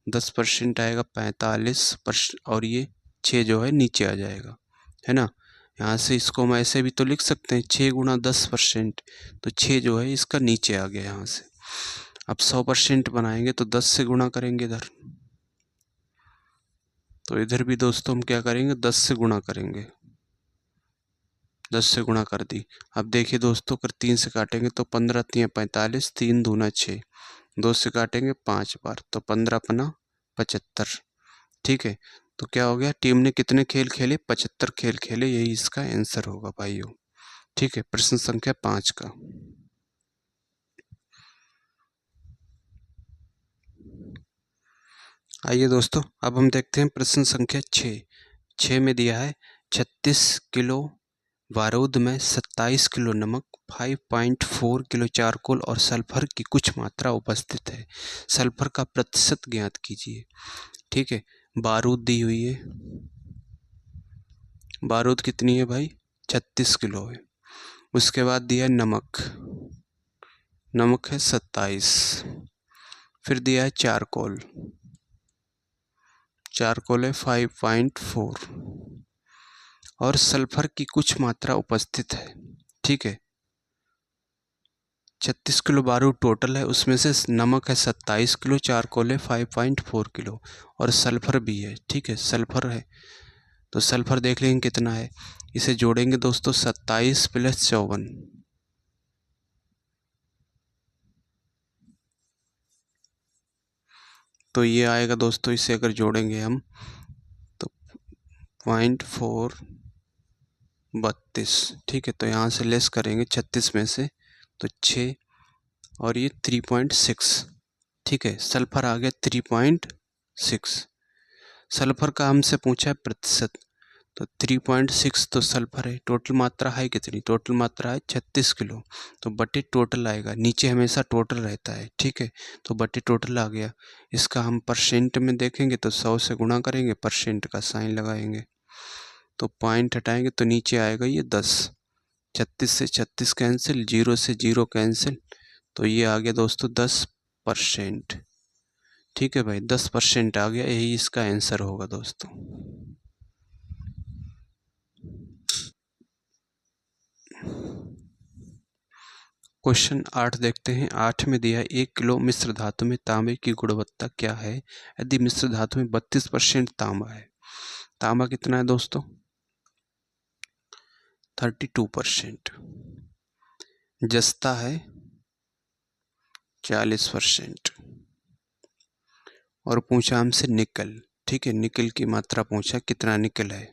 10% आएगा 45%, और ये 6 जो है नीचे आ जाएगा, है ना। यहाँ से इसको हम ऐसे भी तो लिख सकते हैं 6 गुणा 10%, तो 6 जो है इसका नीचे आ गया यहाँ से। अब 100% बनाएंगे तो 10 से गुणा करेंगे इधर, तो इधर भी दोस्तों हम क्या करेंगे 10 से गुणा करेंगे। 10 से गुणा कर दी। अब देखिए दोस्तों अगर 3 से काटेंगे तो 15 3 45, 3 दूना 6, 2 से काटेंगे 5 बार तो 15 पना 75। ठीक है, तो क्या हो गया, टीम ने कितने खेल खेले? 75 खेल खेले, यही इसका आंसर होगा भाइयों। ठीक है, प्रश्न संख्या 5 का। आइए दोस्तों अब हम देखते हैं प्रश्न संख्या 6। 6 में दिया है 36 किलो बारूद में 27 किलो नमक, 5.4 किलो चारकोल और सल्फर की कुछ मात्रा उपस्थित है। सल्फर का प्रतिशत ज्ञात कीजिए। ठीक है, बारूद दी हुई है, बारूद कितनी है भाई? 36 किलो है। उसके बाद दिया नमक, नमक है 27। फिर दिया है चारकोल, चारकोल है 5.4, और सल्फर की कुछ मात्रा उपस्थित है। ठीक है, 36 किलो बारूद टोटल है, उसमें से नमक है 27 किलो, चारकोल है 5.4 किलो, और सल्फर भी है। ठीक है, सल्फर है तो सल्फर देख लेंगे कितना है। इसे जोड़ेंगे दोस्तों 27 + 54, तो ये आएगा दोस्तों, इसे अगर जोड़ेंगे हम तो 0.432। ठीक है, तो यहाँ से लेस करेंगे 36 में से तो 6, और ये 3.6। ठीक है, सल्फर आ गया 3.6। सल्फर का हमसे पूछा है प्रतिशत, तो 3.6 तो सल्फर है। टोटल मात्रा है कितनी? टोटल मात्रा है 36 किलो, तो बटे टोटल आएगा, नीचे हमेशा टोटल रहता है। ठीक है, तो बटे टोटल आ गया। इसका हम परसेंट में देखेंगे तो 100 से गुणा करेंगे, परसेंट का साइन लगाएंगे तो पॉइंट हटाएंगे तो नीचे आएगा ये 10। 36 से 36 कैंसिल, 0 से 0 कैंसिल, तो ये आ गया दोस्तों 10%। ठीक है भाई, 10% आ गया, यही इसका आंसर होगा दोस्तों। क्वेश्चन 8 देखते हैं। 8 में दिया है 1 किलो मिश्र धातु में तांबे की गुणवत्ता क्या है यदि मिश्र धातु में 32% तांबा है। तांबा कितना है दोस्तों? 32%। जस्ता है 40%, और पूछा हमसे निकल। ठीक है, निकल की मात्रा पूछा कितना निकल है,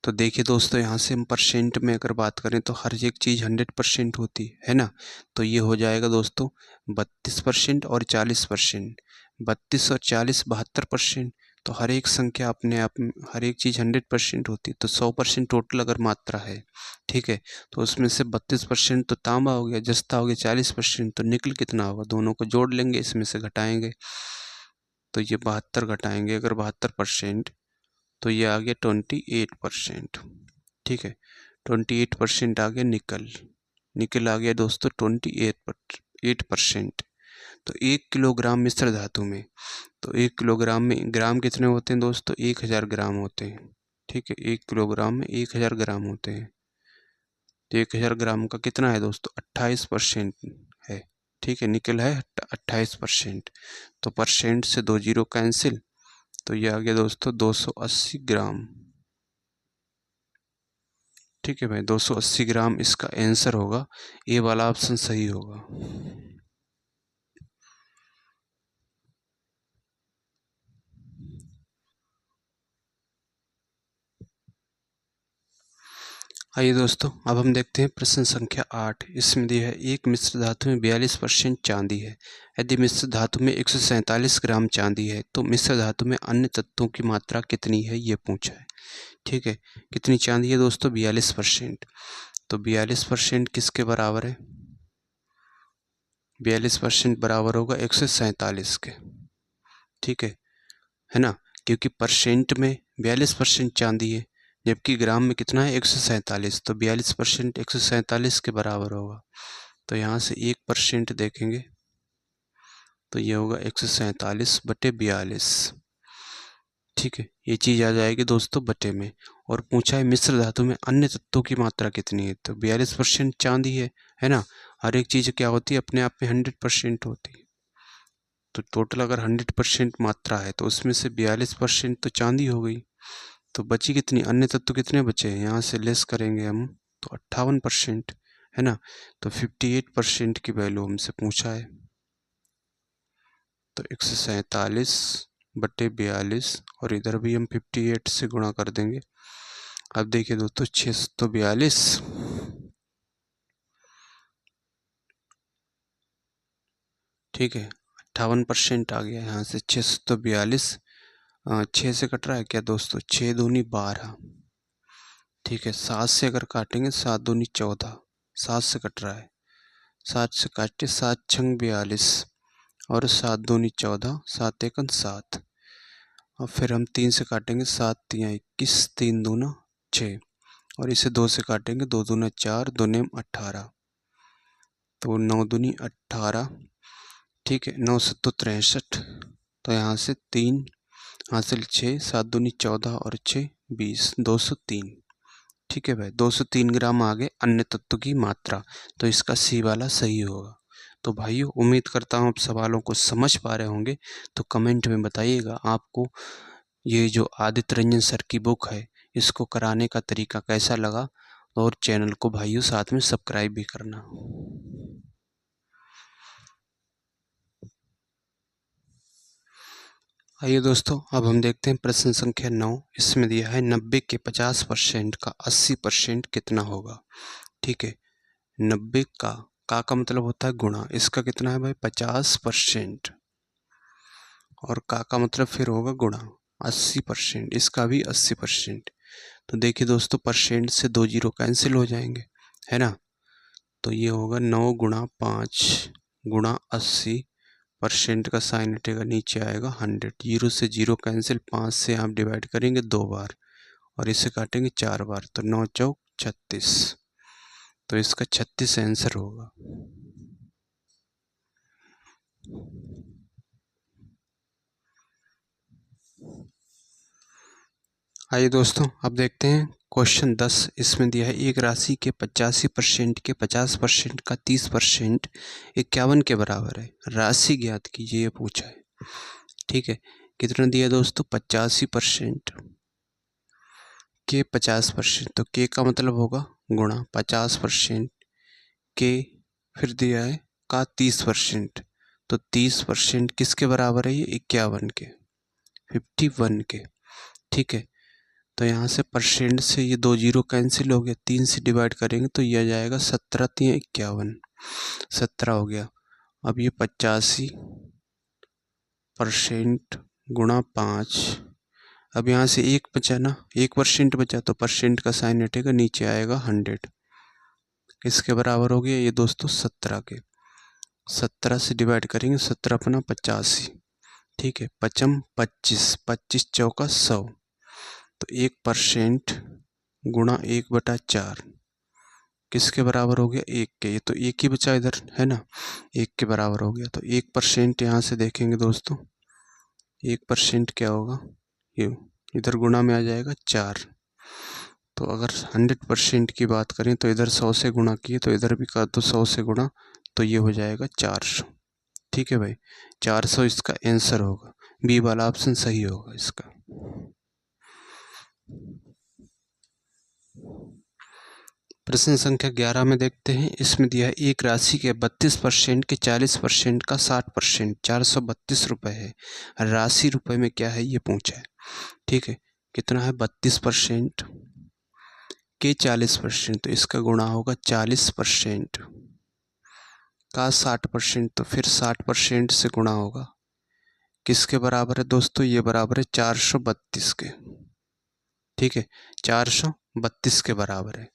तो देखिए दोस्तों, यहाँ से हम परसेंट में अगर बात करें तो हर एक चीज़ 100% होती है ना। तो ये हो जाएगा दोस्तों 32% और 40%। 32 और 40 72%। तो हर एक संख्या अपने आप में, हर एक चीज़ 100% होती है। तो 100% टोटल अगर मात्रा है, ठीक है, तो उसमें से 32% तो तांबा हो गया, जस्ता हो गया 40%, तो निकल कितना होगा, दोनों को जोड़ लेंगे, इसमें से घटाएंगे। तो ये 72 घटाएंगे अगर 72%, तो ये आ गया 28%। ठीक है, 28% आ गया निकल। निकल आ गया दोस्तों 28%। तो 1 किलोग्राम मिश्र धातु में, तो 1 किलोग्राम में ग्राम कितने होते हैं दोस्तों, 1000 ग्राम होते हैं। ठीक है, 1 किलोग्राम में 1000 ग्राम होते हैं। तो 1000 ग्राम का कितना है दोस्तों, 28% है। ठीक है, निकल है 28%। तो परसेंट से 2 जीरो कैंसिल, तो ये आ गया दोस्तों 280 ग्राम। ठीक है भाई, 280 ग्राम इसका आंसर होगा। ए वाला ऑप्शन सही होगा। आइए दोस्तों, अब हम देखते हैं प्रश्न संख्या 8। इसमें दिया है एक मिश्र धातु में 42% चांदी है। यदि मिश्र धातु में 147 ग्राम चांदी है तो मिश्र धातु में अन्य तत्वों की मात्रा कितनी है, ये पूछा है। ठीक है, कितनी चांदी है दोस्तों, 42%। तो 42% किसके बराबर है, 42% बराबर होगा 147 के। ठीक है ना, क्योंकि परसेंट में 42% चांदी है, जबकि ग्राम में कितना है 147। तो 42% 147 के बराबर होगा। तो यहाँ से 1% देखेंगे तो ये होगा 147/42। ठीक है, ये चीज़ आ जाएगी दोस्तों बटे में। और पूछा है मिश्र धातु में अन्य तत्वों की मात्रा कितनी है, तो 42% चांदी है ना। हर एक चीज़ क्या होती है, अपने आप में 100% होती है। तो टोटल अगर 100% मात्रा है तो उसमें से 42% तो चांदी हो गई। तो बची कितनी, अन्य तत्व कितने बचे हैं, यहाँ से लेस करेंगे हम तो 58%, है ना। तो 58% की वैल्यू हमसे पूछा है। तो 147/42 और इधर भी हम 58 से गुणा कर देंगे। अब देखिए दोस्तों 642, ठीक है, 58% आ गया। यहाँ से 642, 6 से कट रहा है क्या दोस्तों, 6 दूनी 12। ठीक है, 7 से अगर काटेंगे 7 दूनी 14, 7 से कट रहा है, 7 से काटे 7 छंग 42 और 7 दूनी 14, 7 एकन 7। और फिर हम 3 से काटेंगे, 7 तियाँ 21, 3 दूना 6 और इसे 2 से काटेंगे, 2 दूना 4, 2 नेम 18। तो 9 दूनी 18। ठीक है, 9 सत्तो 63। तो यहाँ से 3 हासिल 6, 7 दूनी 14 और 6 20, 203। ठीक है भाई, 203 ग्राम आ गए अन्य तत्व की मात्रा। तो इसका सी वाला सही होगा। तो भाइयों, उम्मीद करता हूँ आप सवालों को समझ पा रहे होंगे। तो कमेंट में बताइएगा आपको ये जो आदित्य रंजन सर की बुक है इसको कराने का तरीका कैसा लगा। और चैनल को भाइयों साथ में सब्सक्राइब भी करना। आइए दोस्तों, अब हम देखते हैं प्रश्न संख्या 9। इसमें दिया है 90 के 50% का 80% कितना होगा। ठीक है, 90 का मतलब होता है गुणा, इसका कितना है भाई 50%, और का मतलब फिर होगा गुणा 80%, इसका भी 80%। तो देखिए दोस्तों, परसेंट से 2 जीरो कैंसिल हो जाएंगे, है ना। तो ये होगा 9 गुणा 5 गुणा 80, परसेंट का साइन हटेगा, नीचे आएगा 100। जीरो से जीरो कैंसिल, 5 से आप डिवाइड करेंगे 2 बार और इसे काटेंगे 4 बार, तो 9 चौक 36। तो इसका 36 आंसर होगा। आइए दोस्तों, अब देखते हैं क्वेश्चन 10। इसमें दिया है एक राशि के 85% के 50% का 30% 51 के बराबर है, राशि ज्ञात कीजिए, ये पूछा है। ठीक है, कितना दिया दोस्तों, 85% के 50%, तो के का मतलब होगा गुणा 50% के, फिर दिया है का 30%, तो 30% किसके बराबर है, ये 51 के, 51 के। ठीक है, तो यहाँ से परसेंट से ये 2 जीरो कैंसिल हो गया, 3 से डिवाइड करेंगे तो ये आ जाएगा 17 3 51, 17 हो गया। अब ये 85% गुणा 5। अब यहाँ से 1 बचा ना, 1% बचा, तो परसेंट का साइन हटेगा, नीचे आएगा 100। किसके बराबर हो गया ये दोस्तों? 17 के। 17 से डिवाइड करेंगे, 17 अपना 85, ठीक है। 55 25, 25 चौका 100, तो 1% गुणा 1/4 किसके बराबर हो गया? 1 के। ये तो 1 ही बचा इधर, है ना, 1 के बराबर हो गया। तो 1% यहाँ से देखेंगे दोस्तों, 1% क्या होगा? ये इधर गुणा में आ जाएगा 4। तो अगर 100% की बात करें तो इधर 100 से गुणा किए, तो इधर भी कर दो 100 से गुणा, तो ये हो जाएगा 400। ठीक है भाई, 400 इसका आंसर होगा, बी वाला ऑप्शन सही होगा इसका। प्रश्न संख्या 11 में देखते हैं। इसमें दिया है एक राशि के 32% के 40% का 60% 432 रुपये है। राशि रुपए में क्या है ये पूछा है। ठीक है, कितना है? 32% के 40%, तो इसका गुणा होगा 40% का 60%, तो फिर 60% से गुणा होगा। किसके बराबर है दोस्तों? ये बराबर है 432 के। ठीक है, 432 के बराबर है।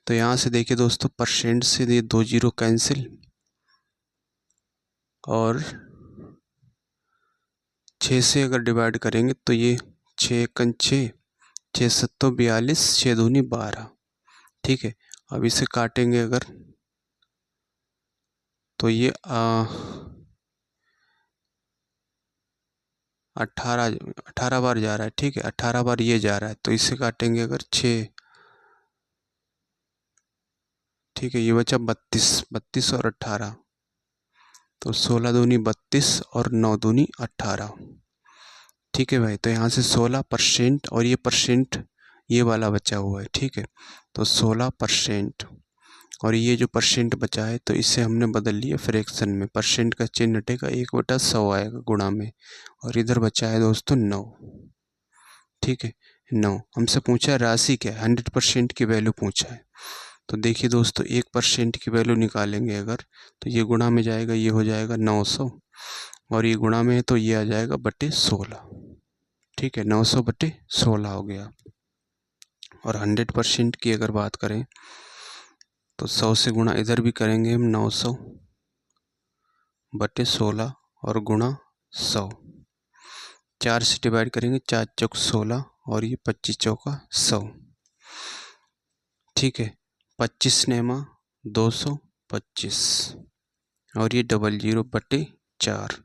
तो यहाँ से देखिए दोस्तों, परसेंट से ये 2 जीरो कैंसिल, और 6 से अगर डिवाइड करेंगे तो ये 6 एकन 6, 6 सत्तो 42, 6 दूनी 12। ठीक है, अब इसे काटेंगे अगर, तो ये 18 बार जा रहा है। ठीक है, 18 बार ये जा रहा है, तो इसे काटेंगे अगर 6। ठीक है, ये बचा 32, 32 और 18, तो 16 दूनी 32 और 9 दूनी 18। ठीक है भाई, तो यहाँ से 16% और ये परसेंट ये वाला बचा हुआ है। ठीक है, तो 16% और ये जो परसेंट बचा है, तो इसे हमने बदल लिया फ्रैक्शन में। परसेंट का चिन्ह हटेगा, 1/100 आएगा गुणा में, और इधर बचा है दोस्तों 9। ठीक है, 9 हमसे पूछा है राशि क्या है, 100% की वैल्यू पूछा है। तो देखिए दोस्तों, 1% की वैल्यू निकालेंगे अगर, तो ये गुणा में जाएगा, ये हो जाएगा 900, और ये गुणा में है तो ये आ जाएगा बटे 16। ठीक है, 900 बटे 16 हो गया। और 100% की अगर बात करें तो 100 से गुणा इधर भी करेंगे हम, 900 बटे 16 और गुणा 100। 4 से डिवाइड करेंगे, 4 चौक 16 और ये 25 चौका 100। ठीक है, 25 नेमा 225 और ये 00 बटे 4।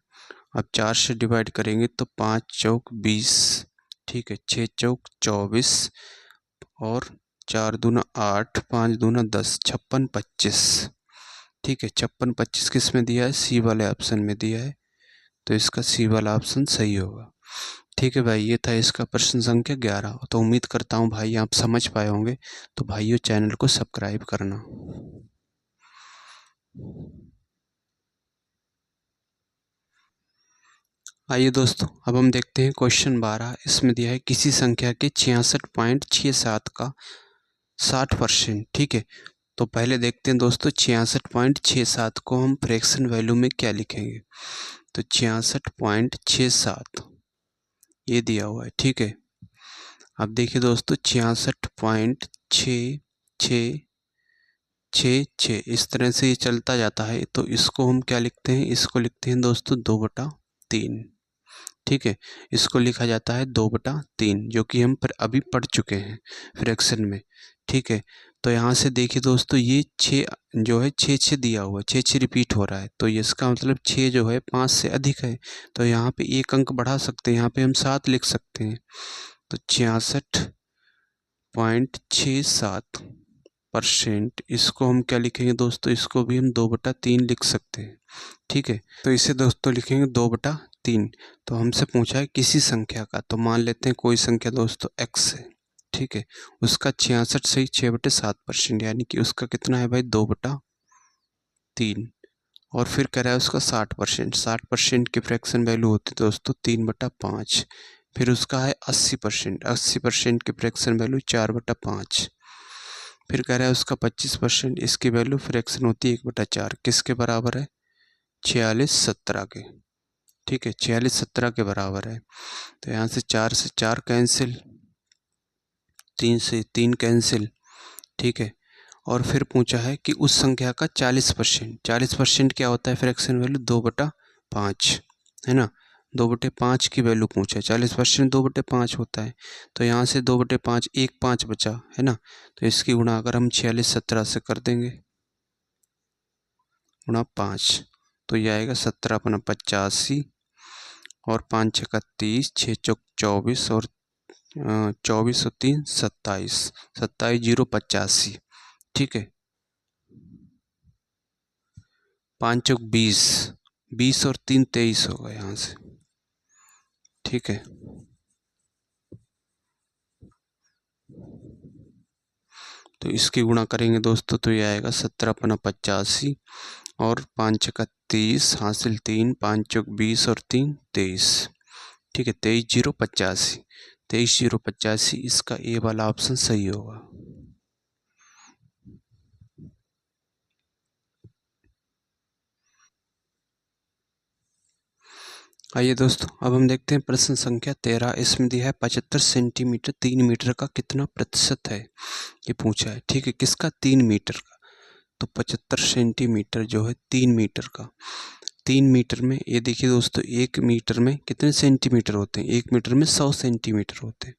अब 4 से डिवाइड करेंगे तो 5 चौक 20। ठीक है, 6 चौक 24 और 4 दूना 8, 5 दूना 10, 56 25। ठीक है, 56 25 किस में दिया है? सी वाले ऑप्शन में दिया है, तो इसका सी वाला ऑप्शन सही होगा। ठीक है भाई, ये था इसका प्रश्न संख्या 11। तो उम्मीद करता हूँ भाई आप समझ पाए होंगे, तो भाइयों चैनल को सब्सक्राइब करना। आइए दोस्तों, अब हम देखते हैं क्वेश्चन 12। इसमें दिया है किसी संख्या के 66.67 का 60%। ठीक है, तो पहले देखते हैं दोस्तों 66.67 को हम फ्रैक्शन वैल्यू में क्या लिखेंगे। तो 66.67 ये दिया हुआ है। ठीक है, अब देखिए दोस्तों 66.6666 इस तरह से ये चलता जाता है, तो इसको हम क्या लिखते हैं? इसको लिखते हैं दोस्तों 2/3। ठीक है, इसको लिखा जाता है 2/3, जो कि हम अभी पढ़ चुके हैं फ्रैक्शन में। ठीक है, तो यहाँ से देखिए दोस्तों, ये 6 जो है 6 दिया हुआ है, 6 रिपीट हो रहा है, तो इसका मतलब 6 जो है 5 से अधिक है, तो यहाँ पे एक अंक बढ़ा सकते हैं, यहाँ पे हम 7 लिख सकते हैं। तो 66.67%, इसको हम क्या लिखेंगे दोस्तों? इसको भी हम 2/3 लिख सकते हैं। ठीक है, तो इसे दोस्तों लिखेंगे 2/3। तो हमसे पूछा है किसी संख्या का, तो मान लेते हैं कोई संख्या दोस्तों x है। ठीक है, उसका 66 से 6/7%, यानी कि उसका कितना है भाई? 2/3। और फिर कह रहा है उसका 60%। 60% की फ्रैक्शन वैल्यू होती है दोस्तों 3/5। फिर उसका है 80%, 80% की फ्रैक्शन वैल्यू 4/5। फिर कह रहा है उसका 25%, इसकी वैल्यू फ्रैक्शन होती है 1/4, किसके बराबर है? 46/17 के। ठीक है, 46/17 के बराबर है। तो यहाँ से 4 से 4 कैंसिल, 3 से 3 कैंसिल। ठीक है, और फिर पूछा है कि उस संख्या का 40%। 40% क्या होता है फ्रैक्शन वैल्यू? 2/5 है ना। 2/5 की वैल्यू पूछा है। 40% 2/5 होता है। तो यहाँ से 2/5, एक 5 बचा है ना। तो इसकी गुणा अगर हम 46/17 से कर देंगे, गुणा 5, तो ये आएगा 17×85 और 5 × 30, 6 × 24 और 24 और 3 27, 27,085। ठीक है, 5 × 20, 20 और 3 23 होगा यहाँ से। ठीक है, तो इसकी गुणा करेंगे दोस्तों तो ये आएगा 17×85 और 5 × 30 हासिल 3, 5 × 20 और 3 23। ठीक है, 23,085, 23,085 इसका ए वाला ऑप्शन सही होगा। आइए दोस्तों, अब हम देखते हैं प्रश्न संख्या 13। इसमें दिया है 75 सेंटीमीटर 3 मीटर का कितना प्रतिशत है, ये पूछा है। ठीक है, किसका? 3 मीटर का। तो 75 सेंटीमीटर जो है 3 मीटर का, 3 मीटर में, ये देखिए दोस्तों, 1 मीटर में कितने सेंटीमीटर होते हैं? 1 मीटर में 100 सेंटीमीटर होते हैं,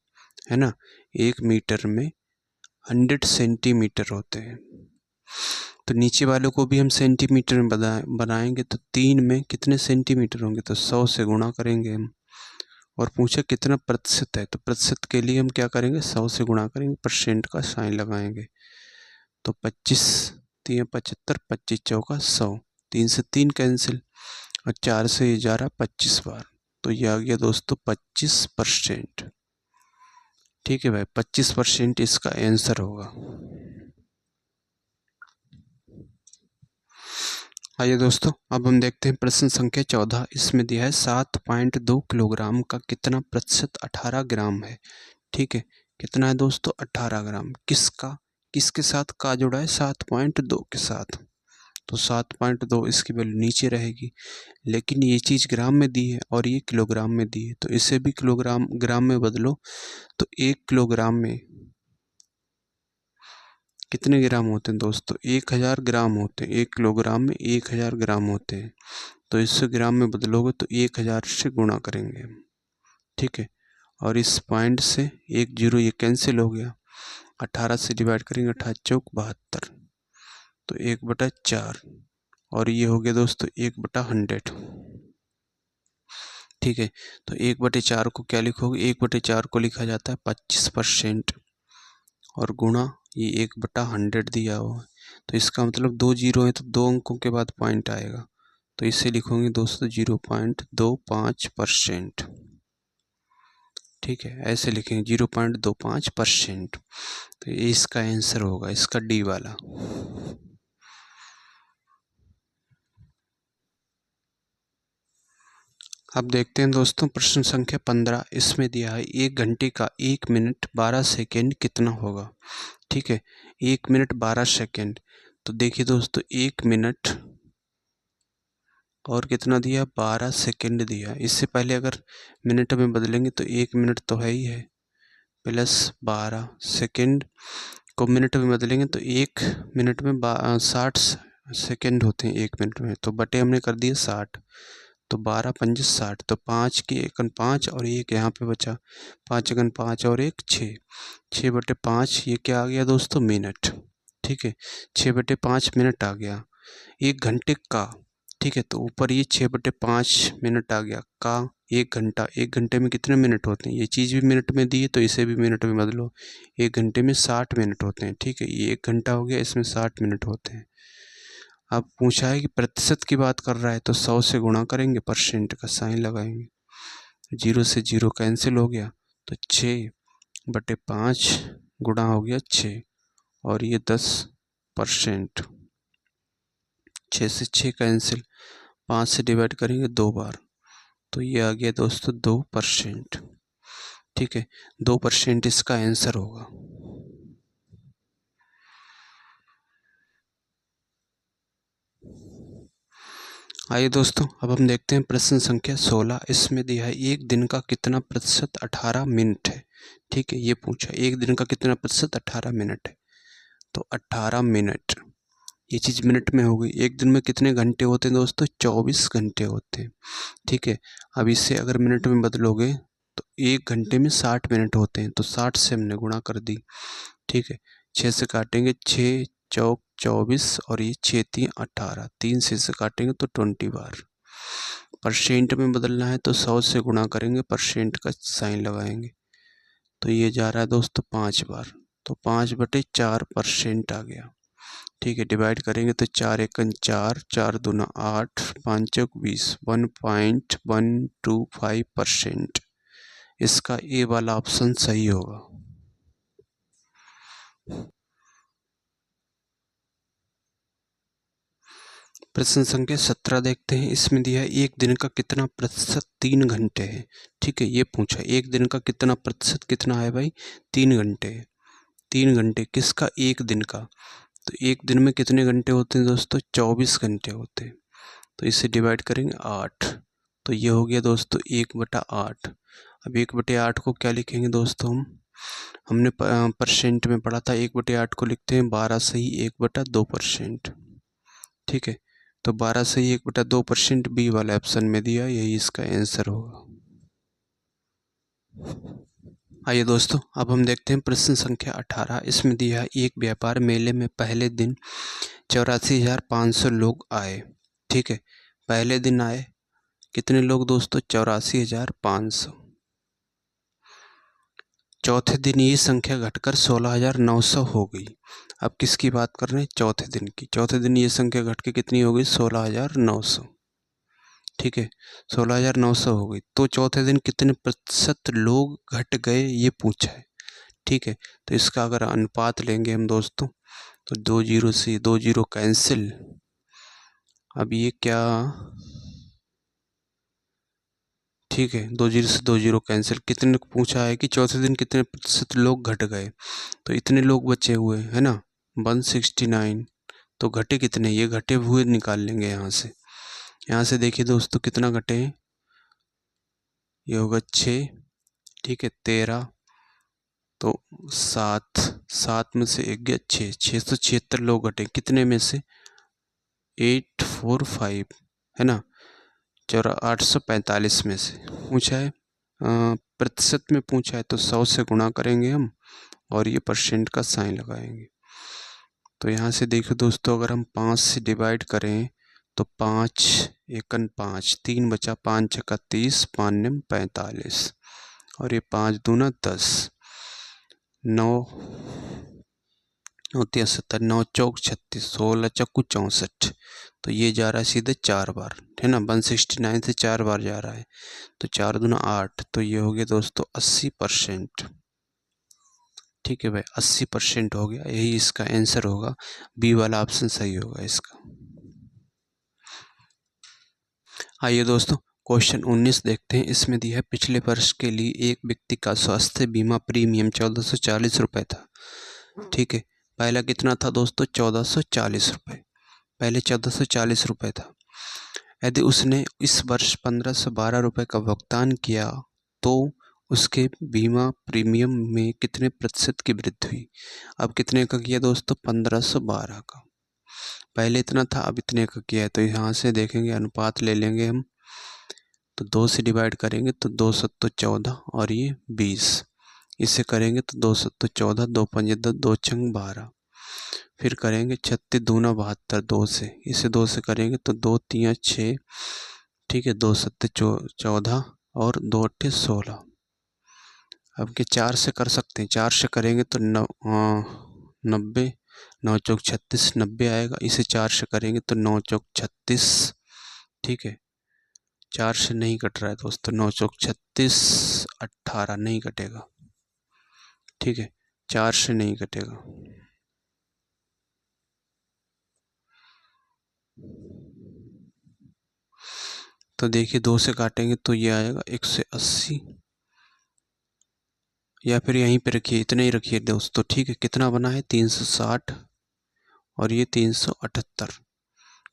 है ना। 1 मीटर में 100 सेंटीमीटर होते हैं। तो नीचे वालों को भी हम सेंटीमीटर में बनाएंगे तो 3 में कितने सेंटीमीटर होंगे? तो 100 से गुणा करेंगे हम। और पूछा कितना प्रतिशत है, तो प्रतिशत के लिए हम क्या करेंगे? 100 से गुणा करेंगे, परसेंट का साइन लगाएंगे। तो 25 3 75, 25 चौका 100, 3 से 3 कैंसिल और 4 से ये जा रहा 25 बार। तो ये आ गया दोस्तों 25%। ठीक है भाई, 25% इसका आंसर होगा। आइए दोस्तों, अब हम देखते हैं प्रश्न संख्या 14। इसमें दिया है 7.2 किलोग्राम का कितना प्रतिशत 18 ग्राम है। ठीक है, कितना है दोस्तों? 18 ग्राम। किसका, किसके साथ का जुड़ा है? 7.2 के साथ। तो 7.2 इसकी वैल्यू नीचे रहेगी, लेकिन ये चीज़ ग्राम में दी है और ये किलोग्राम में दी है, तो इसे भी किलोग्राम ग्राम में बदलो। तो 1 किलोग्राम में कितने ग्राम होते हैं दोस्तों? 1000 ग्राम होते हैं। 1 किलोग्राम में 1000 ग्राम होते हैं। तो इससे ग्राम में बदलोगे तो 1000 से गुणा करेंगे। ठीक है, और इस पॉइंट से 1 0 ये कैंसिल हो गया। 18 से डिवाइड करेंगे, 18 चौक 72, तो 1/4 और ये हो गया दोस्तों 1/100। ठीक है, तो 1/4 को क्या लिखोगे? 1/4 को लिखा जाता है 25% और गुणा ये 1/100 दिया हुआ है। तो इसका मतलब 2 जीरो है तो 2 अंकों के बाद पॉइंट आएगा, तो इसे लिखोगे दोस्तों 0.25%। ठीक है, ऐसे लिखेंगे 0.25%। तो ये इसका आंसर होगा, इसका डी वाला। अब देखते हैं दोस्तों प्रश्न संख्या 15। इसमें दिया है 1 घंटे का 1 मिनट 12 सेकेंड कितना होगा। ठीक है, 1 मिनट 12 सेकेंड। तो देखिए दोस्तों, 1 मिनट और कितना दिया? 12 सेकेंड दिया। इससे पहले अगर मिनट में बदलेंगे तो 1 मिनट तो है ही है, प्लस 12 सेकेंड को मिनट में बदलेंगे तो 1 मिनट में 60 सेकेंड होते हैं 1 मिनट में। तो बटे हमने कर दिए 60, तो 12 पंजे 60, तो 5 की 1 5 और 1 यहाँ पे बचा, 5 1 5 और 1 6, 6/5 ये क्या आ गया दोस्तों? मिनट। ठीक है, 6/5 मिनट आ गया 1 घंटे का। ठीक है, तो ऊपर ये 6/5 मिनट आ गया का 1 घंटा। 1 घंटे में कितने मिनट होते हैं? ये चीज़ भी मिनट में दी है तो इसे भी मिनट में बदलो। 1 घंटे में 60 मिनट होते हैं। ठीक है, ये 1 घंटा हो गया, इसमें 60 मिनट होते हैं। अब पूछा है कि प्रतिशत की बात कर रहा है तो 100 से गुणा करेंगे, परसेंट का साइन लगाएंगे, 0 से 0 कैंसिल हो गया, तो 6/5 गुणा हो गया 6 और ये 10%। 6 से 6 कैंसिल, 5 से डिवाइड करेंगे 2 बार, तो ये आ गया दोस्तों 2%। ठीक है, 2% इसका आंसर होगा। आइए दोस्तों, अब हम देखते हैं प्रश्न संख्या 16। इसमें दिया है एक दिन का कितना प्रतिशत 18 मिनट है। ठीक है, ये पूछा एक दिन का कितना प्रतिशत 18 मिनट है। तो 18 मिनट, ये चीज़ मिनट में हो गई। एक दिन में कितने घंटे होते हैं दोस्तों? 24 घंटे होते हैं। ठीक है, अब इससे अगर मिनट में बदलोगे तो एक घंटे में 60 मिनट होते हैं, तो 60 से हमने गुणा कर दी। ठीक है, 6 से काटेंगे, 6 चौक 24 और ये 6 3 18, 3 से काटेंगे तो 20 बार। परसेंट में बदलना है तो 100 से गुणा करेंगे, परसेंट का साइन लगाएंगे, तो ये जा रहा है दोस्तों 5 बार, तो 5/4% आ गया। ठीक है, डिवाइड करेंगे तो 4 एकन 4, 4 दूना 8, 5 चौक 20, 1.125%। इसका ए वाला ऑप्शन सही होगा। प्रश्न संख्या 17 देखते हैं। इसमें दिया है एक दिन का कितना प्रतिशत 3 घंटे है। ठीक है, ये पूछा एक दिन का कितना प्रतिशत कितना है भाई? 3 घंटे है। 3 घंटे किसका? एक दिन का। तो एक दिन में कितने घंटे होते हैं दोस्तों? 24 घंटे होते हैं। तो इसे डिवाइड करेंगे 8, तो ये हो गया दोस्तों 1/8। अब 1/8 को क्या लिखेंगे दोस्तों? हमने परसेंट में पढ़ा था, 1/8 को लिखते हैं 12 सही 1/2%। ठीक है, तो 12 सही 1/2% बी वाले ऑप्शन में दिया, यही इसका आंसर होगा। आइए दोस्तों, अब हम देखते हैं प्रश्न संख्या 18। इसमें दिया है एक व्यापार मेले में पहले दिन 84,500 लोग आए। ठीक है, पहले दिन आए कितने लोग दोस्तों? 84,500। चौथे दिन ये संख्या घटकर 16,900 हो गई। अब किसकी बात कर रहे हैं? चौथे दिन की। चौथे दिन ये संख्या घट के कितनी हो गई? 16,900। ठीक है, 16,900 हो गई। तो चौथे दिन कितने प्रतिशत लोग घट गए, ये पूछा है। ठीक है, तो इसका अगर अनुपात लेंगे हम दोस्तों, तो 2 जीरो से 2 जीरो कैंसिल। अब ये क्या, ठीक है, 2 जीरो से 2 जीरो कैंसिल। कितने पूछा है कि चौथे दिन कितने प्रतिशत लोग घट गए, तो इतने लोग बचे हुए है ना, 169। तो घटे कितने? ये घटे हुए निकाल लेंगे यहाँ से। यहाँ से देखिए दोस्तों कितना घटे हैं, ये होगा 6। ठीक है, 13, तो 7, 7 में से एक गया 6, 676 लोग घटे कितने में से? 845 है ना, 845 में से पूछा है। प्रतिशत में पूछा है तो 100 से गुणा करेंगे हम और ये परसेंट का साइन लगाएंगे। तो यहाँ से देखो दोस्तों, अगर हम 5 से डिवाइड करें तो 5 एकन 5, 3 बचा, 5 छक्का 30, 5 निम 45 और ये 5 दूना 10, 9 होती है 70, 9 चौक 36, 16 चक्कू 64। तो ये जा रहा है सीधे 4 बार, है ना, 169 से 4 बार जा रहा है, तो 4 दूना 8, तो ये हो गया दोस्तों 80%। ठीक है भाई, 80% हो गया, यही इसका आंसर होगा। बी वाला ऑप्शन सही होगा इसका। आइए दोस्तों, क्वेश्चन 19 देखते हैं। इसमें दिया है पिछले वर्ष के लिए एक व्यक्ति का स्वास्थ्य बीमा प्रीमियम 1440 रुपये था। ठीक है, पहला कितना था दोस्तों? 1440 रुपये। पहले 1440 रुपये था। यदि उसने इस वर्ष 1512 रुपये का भुगतान किया तो उसके बीमा प्रीमियम में कितने प्रतिशत की वृद्धि हुई? अब कितने का किया दोस्तों? 1512 का। पहले इतना था, अब इतने का किया है, तो यहाँ से देखेंगे अनुपात ले लेंगे हम, तो 2 से डिवाइड करेंगे तो 2 सत्तो 14 और ये 20। इसे करेंगे तो 2 सत्तो 14, 2 पंजे 10, 2 छंग 12। फिर करेंगे 36 दूना 72, 2 से, इसे 2 से करेंगे तो 2 3 6। ठीक है, 2 सत्ते 14 और 2 अट्ठे 16। अब के 4 से कर सकते हैं, 4 से करेंगे तो 90, 9 चौक 36, 90 आएगा। इसे 4 से करेंगे तो 9 चौक 36। ठीक है, 4 से नहीं कट रहा है दोस्तों, 9 चौक 36, 18 नहीं कटेगा। ठीक है, 4 से नहीं कटेगा। तो देखिए 2 से काटेंगे तो ये आएगा 180, या फिर यहीं पे रखिए, इतना ही रखिए दोस्तों, ठीक है। कितना बना है 360 और ये 378,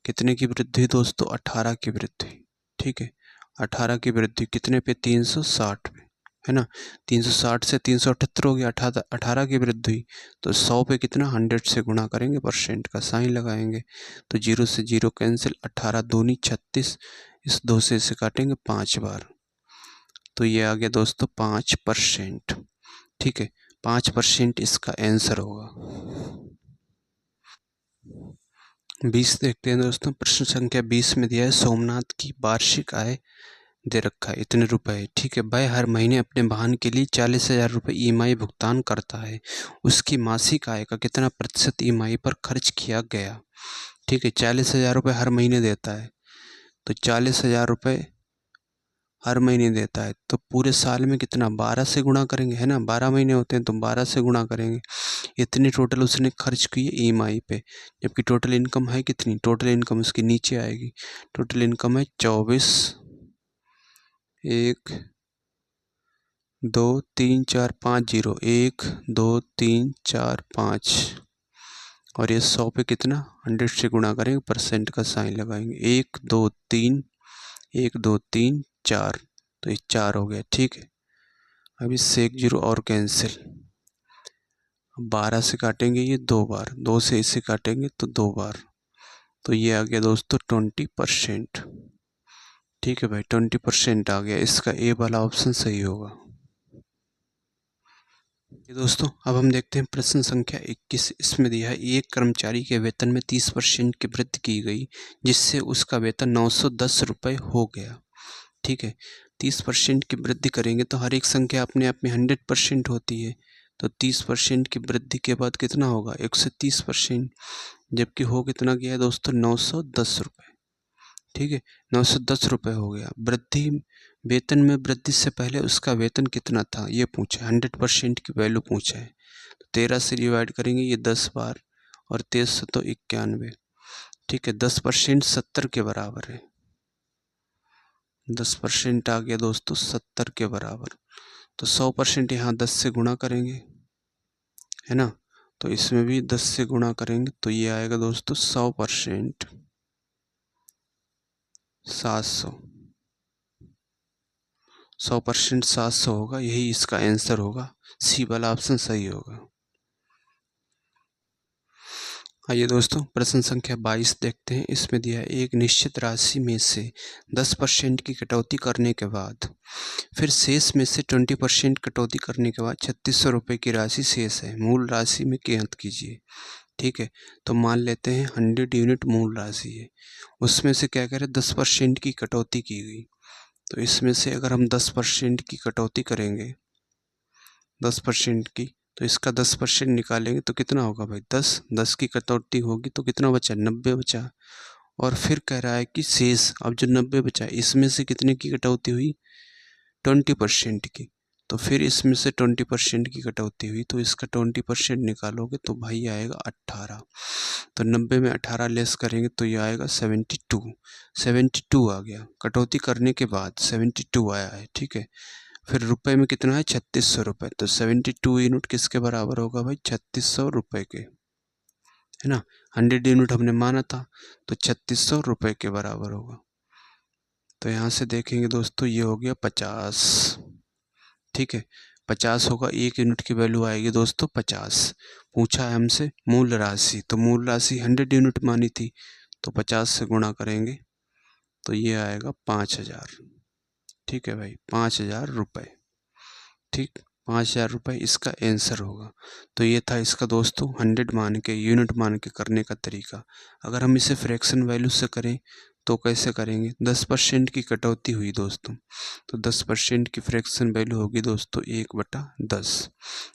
कितने की वृद्धि हुई दोस्तों, 18 की वृद्धि, ठीक है। 18 की वृद्धि कितने पे, 360 पे, है ना। 360 से 378 हो गया, 18 की वृद्धि हुई, तो 100 पे कितना, 100 से गुणा करेंगे, परसेंट का साइन लगाएंगे, तो 0 से 0 कैंसिल, 18 दूनी 36, इस 2 से इसे काटेंगे 5 बार, तो ये आ गया दोस्तों 5%, ठीक है। 5% इसका आंसर होगा। 20 देखते हैं दोस्तों। प्रश्न संख्या 20 में दिया है सोमनाथ की वार्षिक आय दे रखा है इतने रुपए, ठीक है। वह हर महीने अपने वाहन के लिए 40,000 रुपये ईएमआई भुगतान करता है, उसकी मासिक आय का कितना प्रतिशत ईएमआई पर खर्च किया गया, ठीक है। 40,000 रुपये हर महीने देता है, तो 40,000 रुपये हर महीने देता है, तो पूरे साल में कितना, 12 से गुणा करेंगे, है ना। 12 महीने होते हैं तो 12 से गुणा करेंगे, इतनी टोटल उसने खर्च की है ईएमआई पे। जबकि टोटल इनकम है कितनी, टोटल इनकम उसकी नीचे आएगी, टोटल इनकम है 24, 1 2 3 4 5 0, 1 2 3 4 5, और ये 100 पे कितना, 100 से गुणा करेंगे, परसेंट का साइन लगाएंगे, 1 2 3, 1 2 3 4, तो ये 4 हो गया, ठीक है। अब इससे 1 0 और कैंसिल, 12 से काटेंगे ये 2 बार, 2 से इसे काटेंगे तो 2 बार, तो ये आ गया दोस्तों 20%, ठीक है भाई। 20% आ गया, इसका ए वाला ऑप्शन सही होगा। दोस्तों अब हम देखते हैं प्रश्न संख्या 21। इसमें दिया है एक कर्मचारी के वेतन में 30% की वृद्धि की गई, जिससे उसका वेतन 910 रुपये हो गया, ठीक है। 30% की वृद्धि करेंगे तो हर एक संख्या अपने आप में 100% होती है, तो 30% की वृद्धि के बाद कितना होगा, 130%, जबकि हो कितना गया है दोस्तों, 910 रुपये, ठीक है। 910 रुपये हो गया। वृद्धि, वेतन में वृद्धि से पहले उसका वेतन कितना था ये पूछा है, 100% की वैल्यू पूछा है, तो 13 से डिवाइड करेंगे ये 10 बार, और 13 तो 91, ठीक है। 10% 70 के बराबर है, 10% आ गया दोस्तों 70 के बराबर, तो 100% यहाँ 10 से गुणा करेंगे, है ना। तो इसमें भी 10 से गुणा करेंगे, तो ये आएगा दोस्तों 100%, 700, 100% 700 होगा, यही इसका आंसर होगा, सी वाला ऑप्शन सही होगा। आइए दोस्तों प्रश्न संख्या 22 देखते हैं। इसमें दिया है एक निश्चित राशि में से 10% की कटौती करने के बाद फिर शेष में से 20% कटौती करने के बाद 3600 रुपये की राशि शेष है, मूल राशि में ज्ञात कीजिए, ठीक है। तो मान लेते हैं 100 यूनिट मूल राशि है, उसमें से क्या कह रहे हैं 10% की कटौती की गई, तो इसमें से अगर हम 10% की कटौती करेंगे, 10% की, तो इसका 10% निकालेंगे तो कितना होगा भाई, 10 की कटौती होगी तो कितना बचा, 90 बचा। और फिर कह रहा है कि शेष, अब जो 90 बचा इसमें से कितने की कटौती हुई, 20% की, तो फिर इसमें से 20% की कटौती हुई, तो इसका 20% निकालोगे तो भाई आएगा 18, तो 90 में 18 लेस करेंगे तो ये आएगा 72 आ गया, कटौती करने के बाद 72 आया है, ठीक है। फिर रुपए में कितना है, 3600 रुपये, तो 72 यूनिट किसके बराबर होगा भाई, 3600 रुपये के, है ना। 100 यूनिट हमने माना था, तो 3600 रुपये के बराबर होगा। तो यहाँ से देखेंगे दोस्तों ये हो गया 50, ठीक है। 50 होगा, 1 यूनिट की वैल्यू आएगी दोस्तों 50। पूछा है हमसे मूल राशि, तो मूल राशि 100 यूनिट मानी थी, तो 50 से गुणा करेंगे तो ये आएगा 5000, ठीक है भाई, 5000 रुपये, ठीक। 5000 रुपये इसका आंसर होगा। तो ये था इसका दोस्तों 100 मान के, यूनिट मान के करने का तरीका। अगर हम इसे फ्रैक्शन वैल्यू से करें तो कैसे करेंगे, 10% की कटौती हुई दोस्तों, तो 10% की फ्रैक्शन वैल्यू होगी दोस्तों 1/10।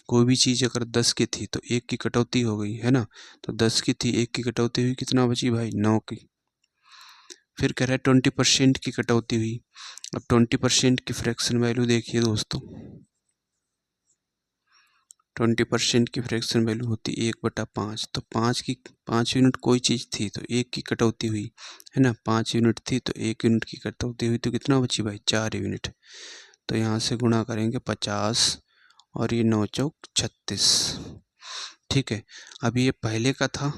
कोई भी चीज़ अगर 10 की थी तो 1 की कटौती हो गई, है ना। तो 10 की थी, 1 की कटौती हुई, कितना बची भाई, 9 की। फिर कह रहा है 20% की कटौती हुई, अब 20% की फ्रैक्शन वैल्यू देखिए दोस्तों, 20% की फ्रैक्शन वैल्यू होती 1/5, तो 5 यूनिट कोई चीज़ थी तो 1 की कटौती हुई, है ना। 5 यूनिट थी तो 1 यूनिट की कटौती हुई, तो कितना बची भाई, 4 यूनिट। तो यहाँ से गुणा करेंगे 50 और ये 9 चौक 36। ठीक है, अब ये पहले का था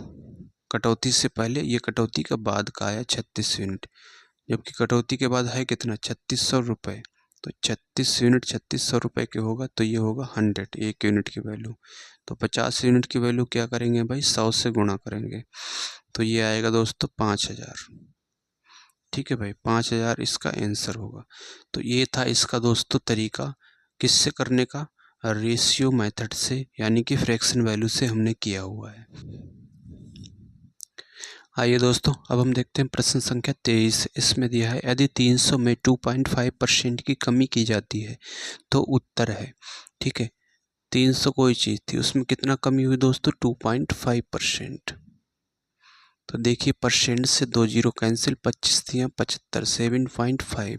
कटौती से पहले, ये कटौती का बाद का आया 36 यूनिट, जबकि कटौती के बाद है कितना 3600 रुपये। तो 36 यूनिट 3600 रुपये के होगा तो ये होगा 100, 1 यूनिट की वैल्यू। तो 50 यूनिट की वैल्यू क्या करेंगे भाई, 100 से गुणा करेंगे, तो ये आएगा दोस्तों 5000। ठीक है भाई, 5000 इसका आंसर होगा। तो ये था इसका दोस्तों तरीका किससे करने का, रेशियो मेथड से, यानी कि फ्रैक्शन वैल्यू से हमने किया हुआ है। आइए दोस्तों, अब हम देखते हैं प्रश्न संख्या 23। इसमें दिया है यदि 300 में 2.5% की कमी की जाती है तो उत्तर है। ठीक है, 300 कोई चीज़ थी, उसमें कितना कमी हुई दोस्तों, 2.5%। तो देखिए परसेंट से 2 जीरो कैंसिल, 25 थी 75, 7.5।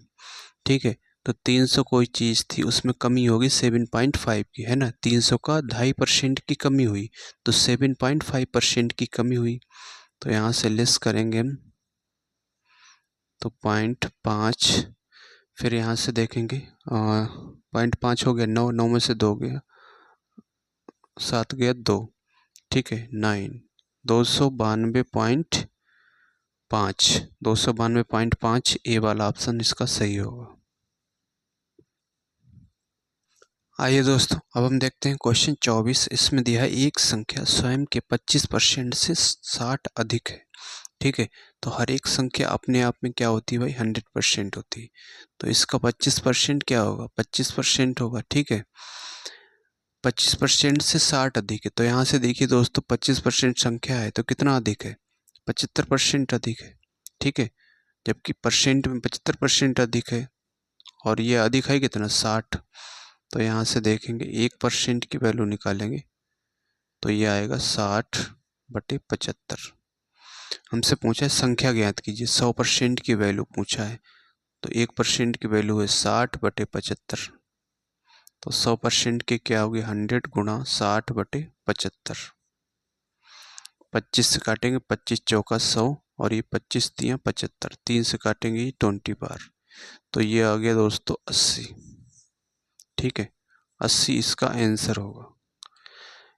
ठीक है, तो 300 कोई चीज़ थी, उसमें कमी होगी 7.5 की, है ना। 300 का 2.5% की कमी हुई, तो 7.5% की कमी हुई। तो यहाँ से लेस करेंगे हम, तो 0.5, फिर यहाँ से देखेंगे 0.5 हो गया, 9, 9 में से 2 गया, 7 गया 2। ठीक है, 9, 292.5, 292.5 ए वाला ऑप्शन इसका सही होगा। आइए दोस्तों, अब हम देखते हैं क्वेश्चन 24। इसमें दिया है एक संख्या स्वयं के 25% से 60 अधिक है। ठीक है, तो हर एक संख्या अपने आप में क्या होती है भाई, 100% होती है। तो इसका 25% क्या होगा, 25% होगा। ठीक है, 25% से 60 अधिक है, तो यहाँ से देखिए दोस्तों 25% संख्या है तो कितना अधिक है, 75% अधिक है। ठीक है, जबकि परसेंट में 75% अधिक है, और ये अधिक है कितना, 60। तो यहाँ से देखेंगे 1% की वैल्यू निकालेंगे, तो ये आएगा 60/75। हमसे पूछा है संख्या ज्ञात कीजिए, 100% की वैल्यू पूछा है, तो 1% की वैल्यू है 60/75। तो 100% की क्या होगी, 100 गुणा 60/75। 25 से काटेंगे, 25 चौका 100, और ये 25 तियाँ 75, 3 से काटेंगे 20 बार, तो ये आ गया दोस्तों 80। ठीक है, 80 इसका आंसर होगा,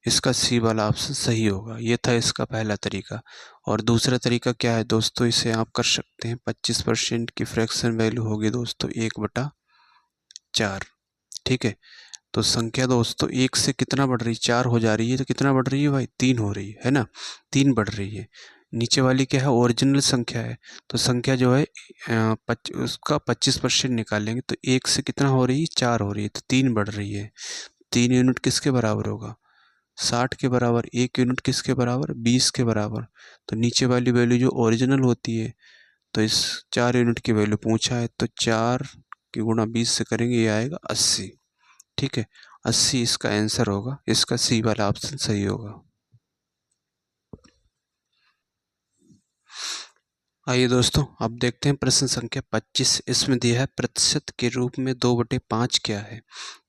इसका सी वाला ऑप्शन सही होगा। ये था इसका पहला तरीका। और दूसरा तरीका क्या है दोस्तों, इसे आप कर सकते हैं, 25% की फ्रैक्शन वैल्यू होगी दोस्तों 1/4। ठीक है, तो संख्या दोस्तों 1 से कितना बढ़ रही है, 4 हो जा रही है, तो कितना बढ़ रही है भाई, 3 हो रही है ना, 3 बढ़ रही है। नीचे वाली क्या है, ओरिजिनल संख्या है, तो संख्या जो है उसका 25% निकालेंगे, तो 1 से कितना हो रही है, 4 हो रही है, तो 3 बढ़ रही है। 3 यूनिट किसके बराबर होगा, 60 के बराबर। 1 यूनिट किसके बराबर, 20 के बराबर। तो नीचे वाली वैल्यू जो ओरिजिनल होती है, तो इस 4 यूनिट की वैल्यू पूछा है, तो 4 की गुणा 20 से करेंगे, ये आएगा 80। ठीक है, 80 इसका आंसर होगा, इसका सी वाला ऑप्शन सही होगा। आइए दोस्तों, अब देखते हैं प्रश्न संख्या 25। इसमें दिया है प्रतिशत के रूप में 2/5 क्या है।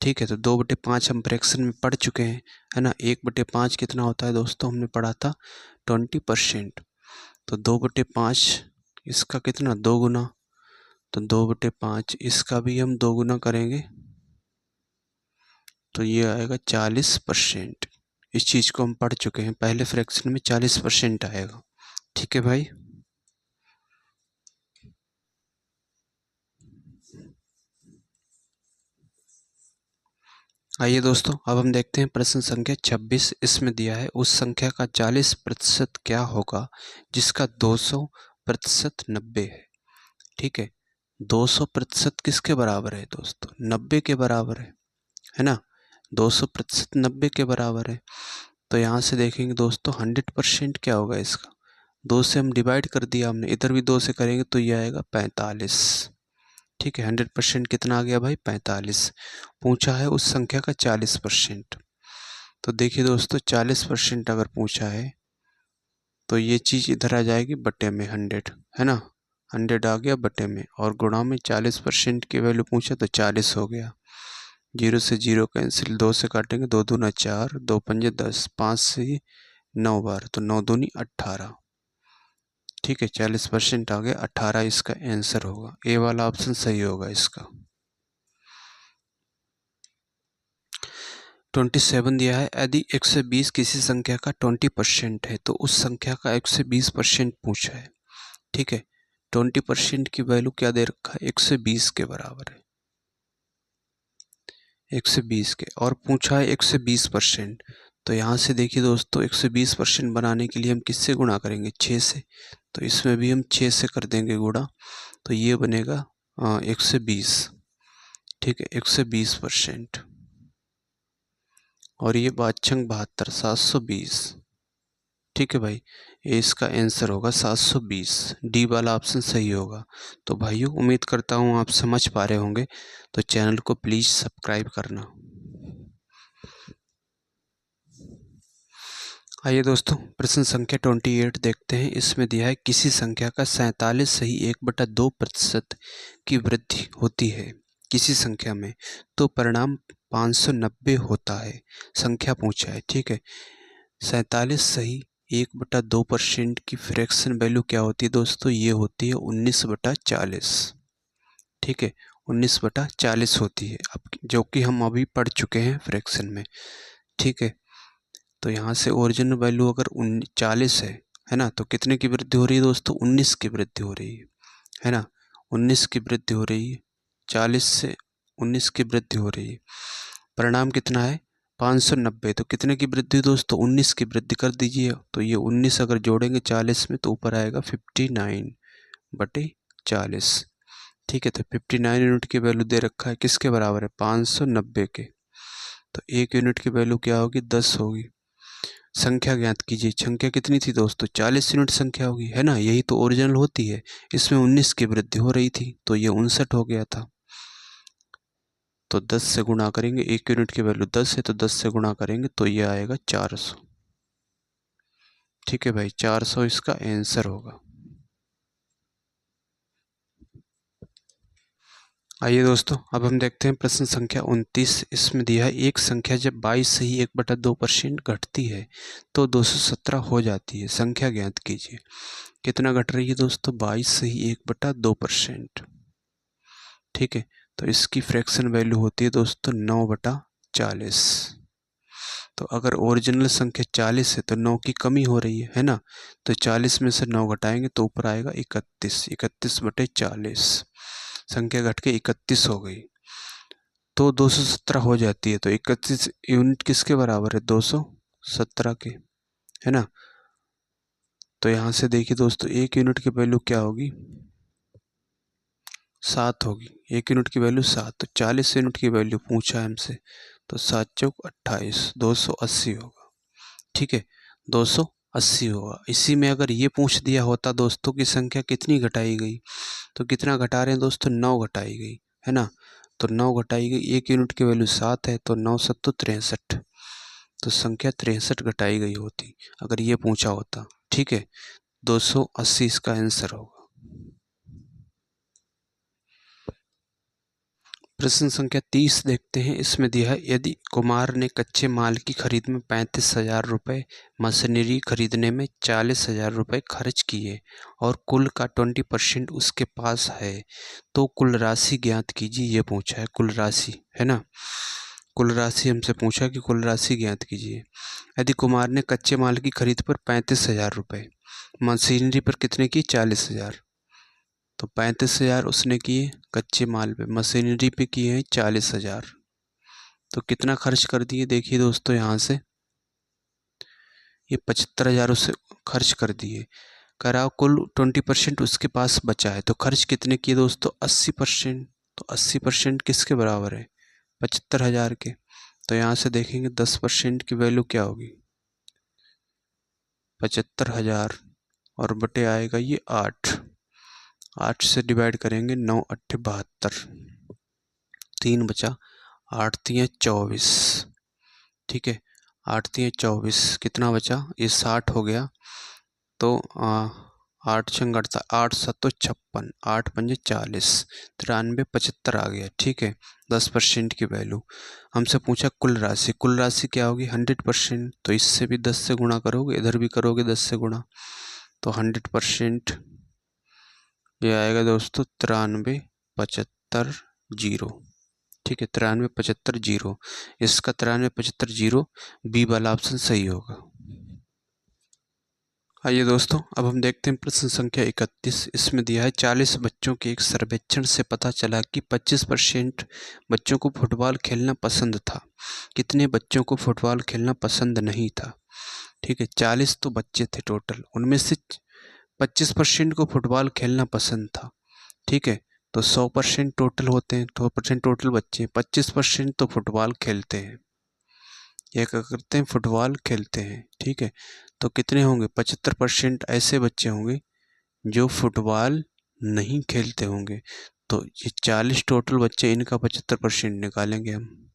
ठीक है, तो 2/5 हम फ्रैक्शन में पढ़ चुके हैं, है ना। 1/5 कितना होता है दोस्तों, हमने पढ़ा था 20%। तो 2/5 इसका कितना, 2 गुना, तो 2/5 इसका भी हम 2 गुना करेंगे, तो ये आएगा 40%। इस चीज़ को हम पढ़ चुके हैं, पहले फ्रैक्शन में 40% आएगा। ठीक है भाई, आइए दोस्तों, अब हम देखते हैं प्रश्न संख्या 26। इसमें दिया है उस संख्या का 40% क्या होगा जिसका 200% 90 है। ठीक है, 200% किसके बराबर है दोस्तों, 90 के बराबर है ना। 200% 90 के बराबर है, तो यहाँ से देखेंगे दोस्तों 100% क्या होगा इसका, 2 से हम डिवाइड कर दिया हमने, इधर भी 2 से करेंगे तो ये आएगा 45। ठीक है, 100% कितना आ गया भाई, 45। पूछा है उस संख्या का 40%। तो देखिए दोस्तों 40% अगर पूछा है, तो ये चीज़ इधर आ जाएगी बटे में 100, है ना। 100 आ गया बटे में, और गुणा में 40% की वैल्यू पूछा तो 40 हो गया। 0 से 0 कैंसिल, 2 से काटेंगे, 2 दूना 4, 2 पंजे 10, 5 से 9 बार, तो 9 दूनी 18। ठीक है, 40% आ गया, 18 इसका आंसर होगा, ए वाला ऑप्शन सही होगा इसका। 27 दिया है। यदि 120 किसी संख्या का 20% है तो उस संख्या का 120% पूछा है। ठीक है, 20% की वैल्यू क्या दे रखा है, 120 के बराबर है, 120 के, और पूछा है 120%। तो यहाँ से देखिए दोस्तों, 120% बनाने के लिए हम किससे गुणा करेंगे, 6 से। तो इसमें भी हम 6 से कर देंगे गुणा, तो ये बनेगा 120। ठीक है, 120%, और ये 5×72 720। ठीक है भाई, ये इसका आंसर होगा 720। डी वाला ऑप्शन सही होगा। तो भाइयों, उम्मीद करता हूँ आप समझ पा रहे होंगे, तो चैनल को प्लीज़ सब्सक्राइब करना। आइए दोस्तों, प्रश्न संख्या 28 देखते हैं। इसमें दिया है किसी संख्या का 47 सही 1/2% की वृद्धि होती है किसी संख्या में, तो परिणाम 590 होता है। संख्या पूछा है। ठीक है, 47 सही 1/2% की फ्रैक्शन वैल्यू क्या होती है दोस्तों, ये होती है 19/40। ठीक है, 19/40 होती है, अब जो कि हम अभी पढ़ चुके हैं फ्रैक्शन में। ठीक है, तो यहाँ से ओरिजिनल वैल्यू अगर 40 है ना, तो कितने की वृद्धि हो रही है दोस्तों, 19 की वृद्धि हो रही है ना, 19 की वृद्धि हो रही है, 40 से 19 की वृद्धि हो रही है। परिणाम कितना है, 590। तो कितने की वृद्धि दोस्तों, 19 की वृद्धि कर दीजिए, तो ये 19 अगर जोड़ेंगे 40 में तो ऊपर आएगा 59/40। ठीक है, तो 59 यूनिट की वैल्यू दे रखा है, किसके बराबर है, 590 के। तो 1 यूनिट की वैल्यू क्या होगी, 10 होगी। संख्या ज्ञात कीजिए। संख्या कितनी थी दोस्तों, 40 यूनिट संख्या होगी, है ना, यही तो ओरिजिनल होती है। इसमें 19 की वृद्धि हो रही थी, तो ये 59 हो गया था। तो 10 से गुणा करेंगे, 1 यूनिट की वैल्यू 10 है, तो 10 से गुणा करेंगे तो ये आएगा 400। ठीक है भाई, 400 इसका आंसर होगा। आइए दोस्तों, अब हम देखते हैं प्रश्न संख्या 29। इसमें दिया है एक संख्या जब 22 से ही 1/2% घटती है तो 217 हो जाती है। संख्या ज्ञात कीजिए। कितना घट रही है दोस्तों, 22 से ही 1/2%। ठीक है, तो इसकी फ्रैक्शन वैल्यू होती है दोस्तों 9/40। तो अगर ओरिजिनल संख्या 40 है तो 9 की कमी हो रही है ना, तो 40 में से 9 घटाएंगे तो ऊपर आएगा 31। 31/40, संख्या घट के 31 हो गई, तो 217 हो जाती है। तो 31 यूनिट किसके बराबर है, 217 के, है ना। तो यहाँ से देखिए दोस्तों, 1 यूनिट की वैल्यू क्या होगी, 7 होगी। 1 यूनिट की वैल्यू 7, तो 40 यूनिट की वैल्यू पूछा है हमसे, तो 7×4 = 28, 280 होगा। ठीक है, 280 होगा। इसी में अगर ये पूछ दिया होता दोस्तों की संख्या कितनी घटाई गई, तो कितना घटा रहे हैं दोस्तों, 9 घटाई गई, है ना। तो 9 घटाई गई, 1 यूनिट की वैल्यू 7 है, तो 9×7 = 63। तो संख्या 63 घटाई गई होती अगर ये पूछा होता। ठीक है, 280 इसका आंसर होगा। प्रश्न संख्या 30 देखते हैं। इसमें दिया है यदि कुमार ने कच्चे माल की खरीद में 35,000 रुपये, मशीनरी खरीदने में 40,000 रुपये खर्च किए और कुल का 20% उसके पास है, तो कुल राशि ज्ञात कीजिए। ये पूछा है कुल राशि, है ना। कुल राशि हमसे पूछा कि कुल राशि ज्ञात कीजिए। यदि कुमार ने कच्चे माल की खरीद पर 35,000 रुपये, मशीनरी पर कितने की, 40,000, तो 35,000 उसने किए कच्चे माल पे, मशीनरी पे किए हैं 40,000, तो कितना खर्च कर दिए, देखिए दोस्तों यहाँ से ये 75,000 उसे खर्च कर दिए। करा कुल 20% उसके पास बचा है, तो खर्च कितने किए दोस्तों, 80%। तो 80% किसके बराबर है, 75,000 के। तो यहाँ से देखेंगे 10% की वैल्यू क्या होगी, 75,000, और बटे आएगा ये 8 से डिवाइड करेंगे, 9×8 = 72, 3 बचा, 8×3 = 24। ठीक है, 8×3 = 24, कितना बचा, ये 60 हो गया। तो 8×6 = 8×7 = 56, 8×5 = 40, 93 75 आ गया। ठीक है, 10% की वैल्यू हमसे पूछा कुल राशि। कुल राशि क्या होगी, 100%। तो इससे भी 10 से गुणा करोगे, इधर भी करोगे 10 से गुणा, तो 100% ये आएगा दोस्तों 93 75 0। ठीक है, 93 75 0, इसका 93 75 0 बी वाला ऑप्शन सही होगा। आइए दोस्तों, अब हम देखते हैं प्रश्न संख्या 31। इसमें दिया है 40 बच्चों के एक सर्वेक्षण से पता चला कि 25% बच्चों को फुटबॉल खेलना पसंद था। कितने बच्चों को फुटबॉल खेलना पसंद नहीं था? ठीक है, 40 तो बच्चे थे टोटल, उनमें से 25% को फुटबॉल खेलना पसंद था। ठीक है, तो 100% टोटल होते हैं, 100% टोटल बच्चे, 25% तो फुटबॉल खेलते हैं, ये क्या करते हैं, फुटबॉल खेलते हैं। ठीक है, तो कितने होंगे, 75% ऐसे बच्चे होंगे जो फुटबॉल नहीं खेलते होंगे। तो ये 40 टोटल बच्चे, इनका 75% निकालेंगे हम।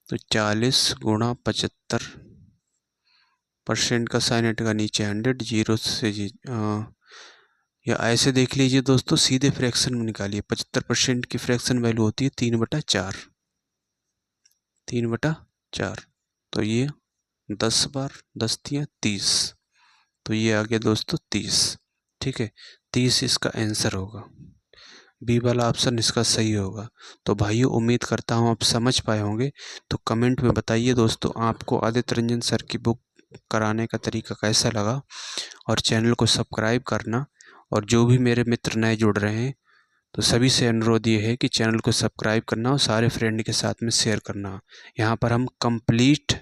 तो 40 गुणा 75% का साइन हटेगा नीचे 100, जीरो से या ऐसे देख लीजिए दोस्तों, सीधे फ्रैक्शन में निकालिए। 75% की फ्रैक्शन वैल्यू होती है 3/4, 3/4। तो ये 10 बार 10 दिया 30, तो ये आ गया दोस्तों 30। ठीक है, 30 इसका आंसर होगा, बी वाला ऑप्शन इसका सही होगा। तो भाइयों, उम्मीद करता हूँ आप समझ पाए होंगे। तो कमेंट में बताइए दोस्तों, आपको आदित्य रंजन सर की बुक कराने का तरीका कैसा लगा, और चैनल को सब्सक्राइब करना। और जो भी मेरे मित्र नए जुड़ रहे हैं, तो सभी से अनुरोध ये है कि चैनल को सब्सक्राइब करना और सारे फ्रेंड के साथ में शेयर करना। यहाँ पर हम कंप्लीट,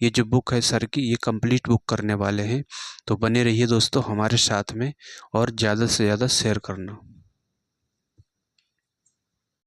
ये जो बुक है सर की, ये कंप्लीट बुक करने वाले हैं। तो बने रहिए दोस्तों हमारे साथ में, और ज़्यादा से ज़्यादा शेयर करना।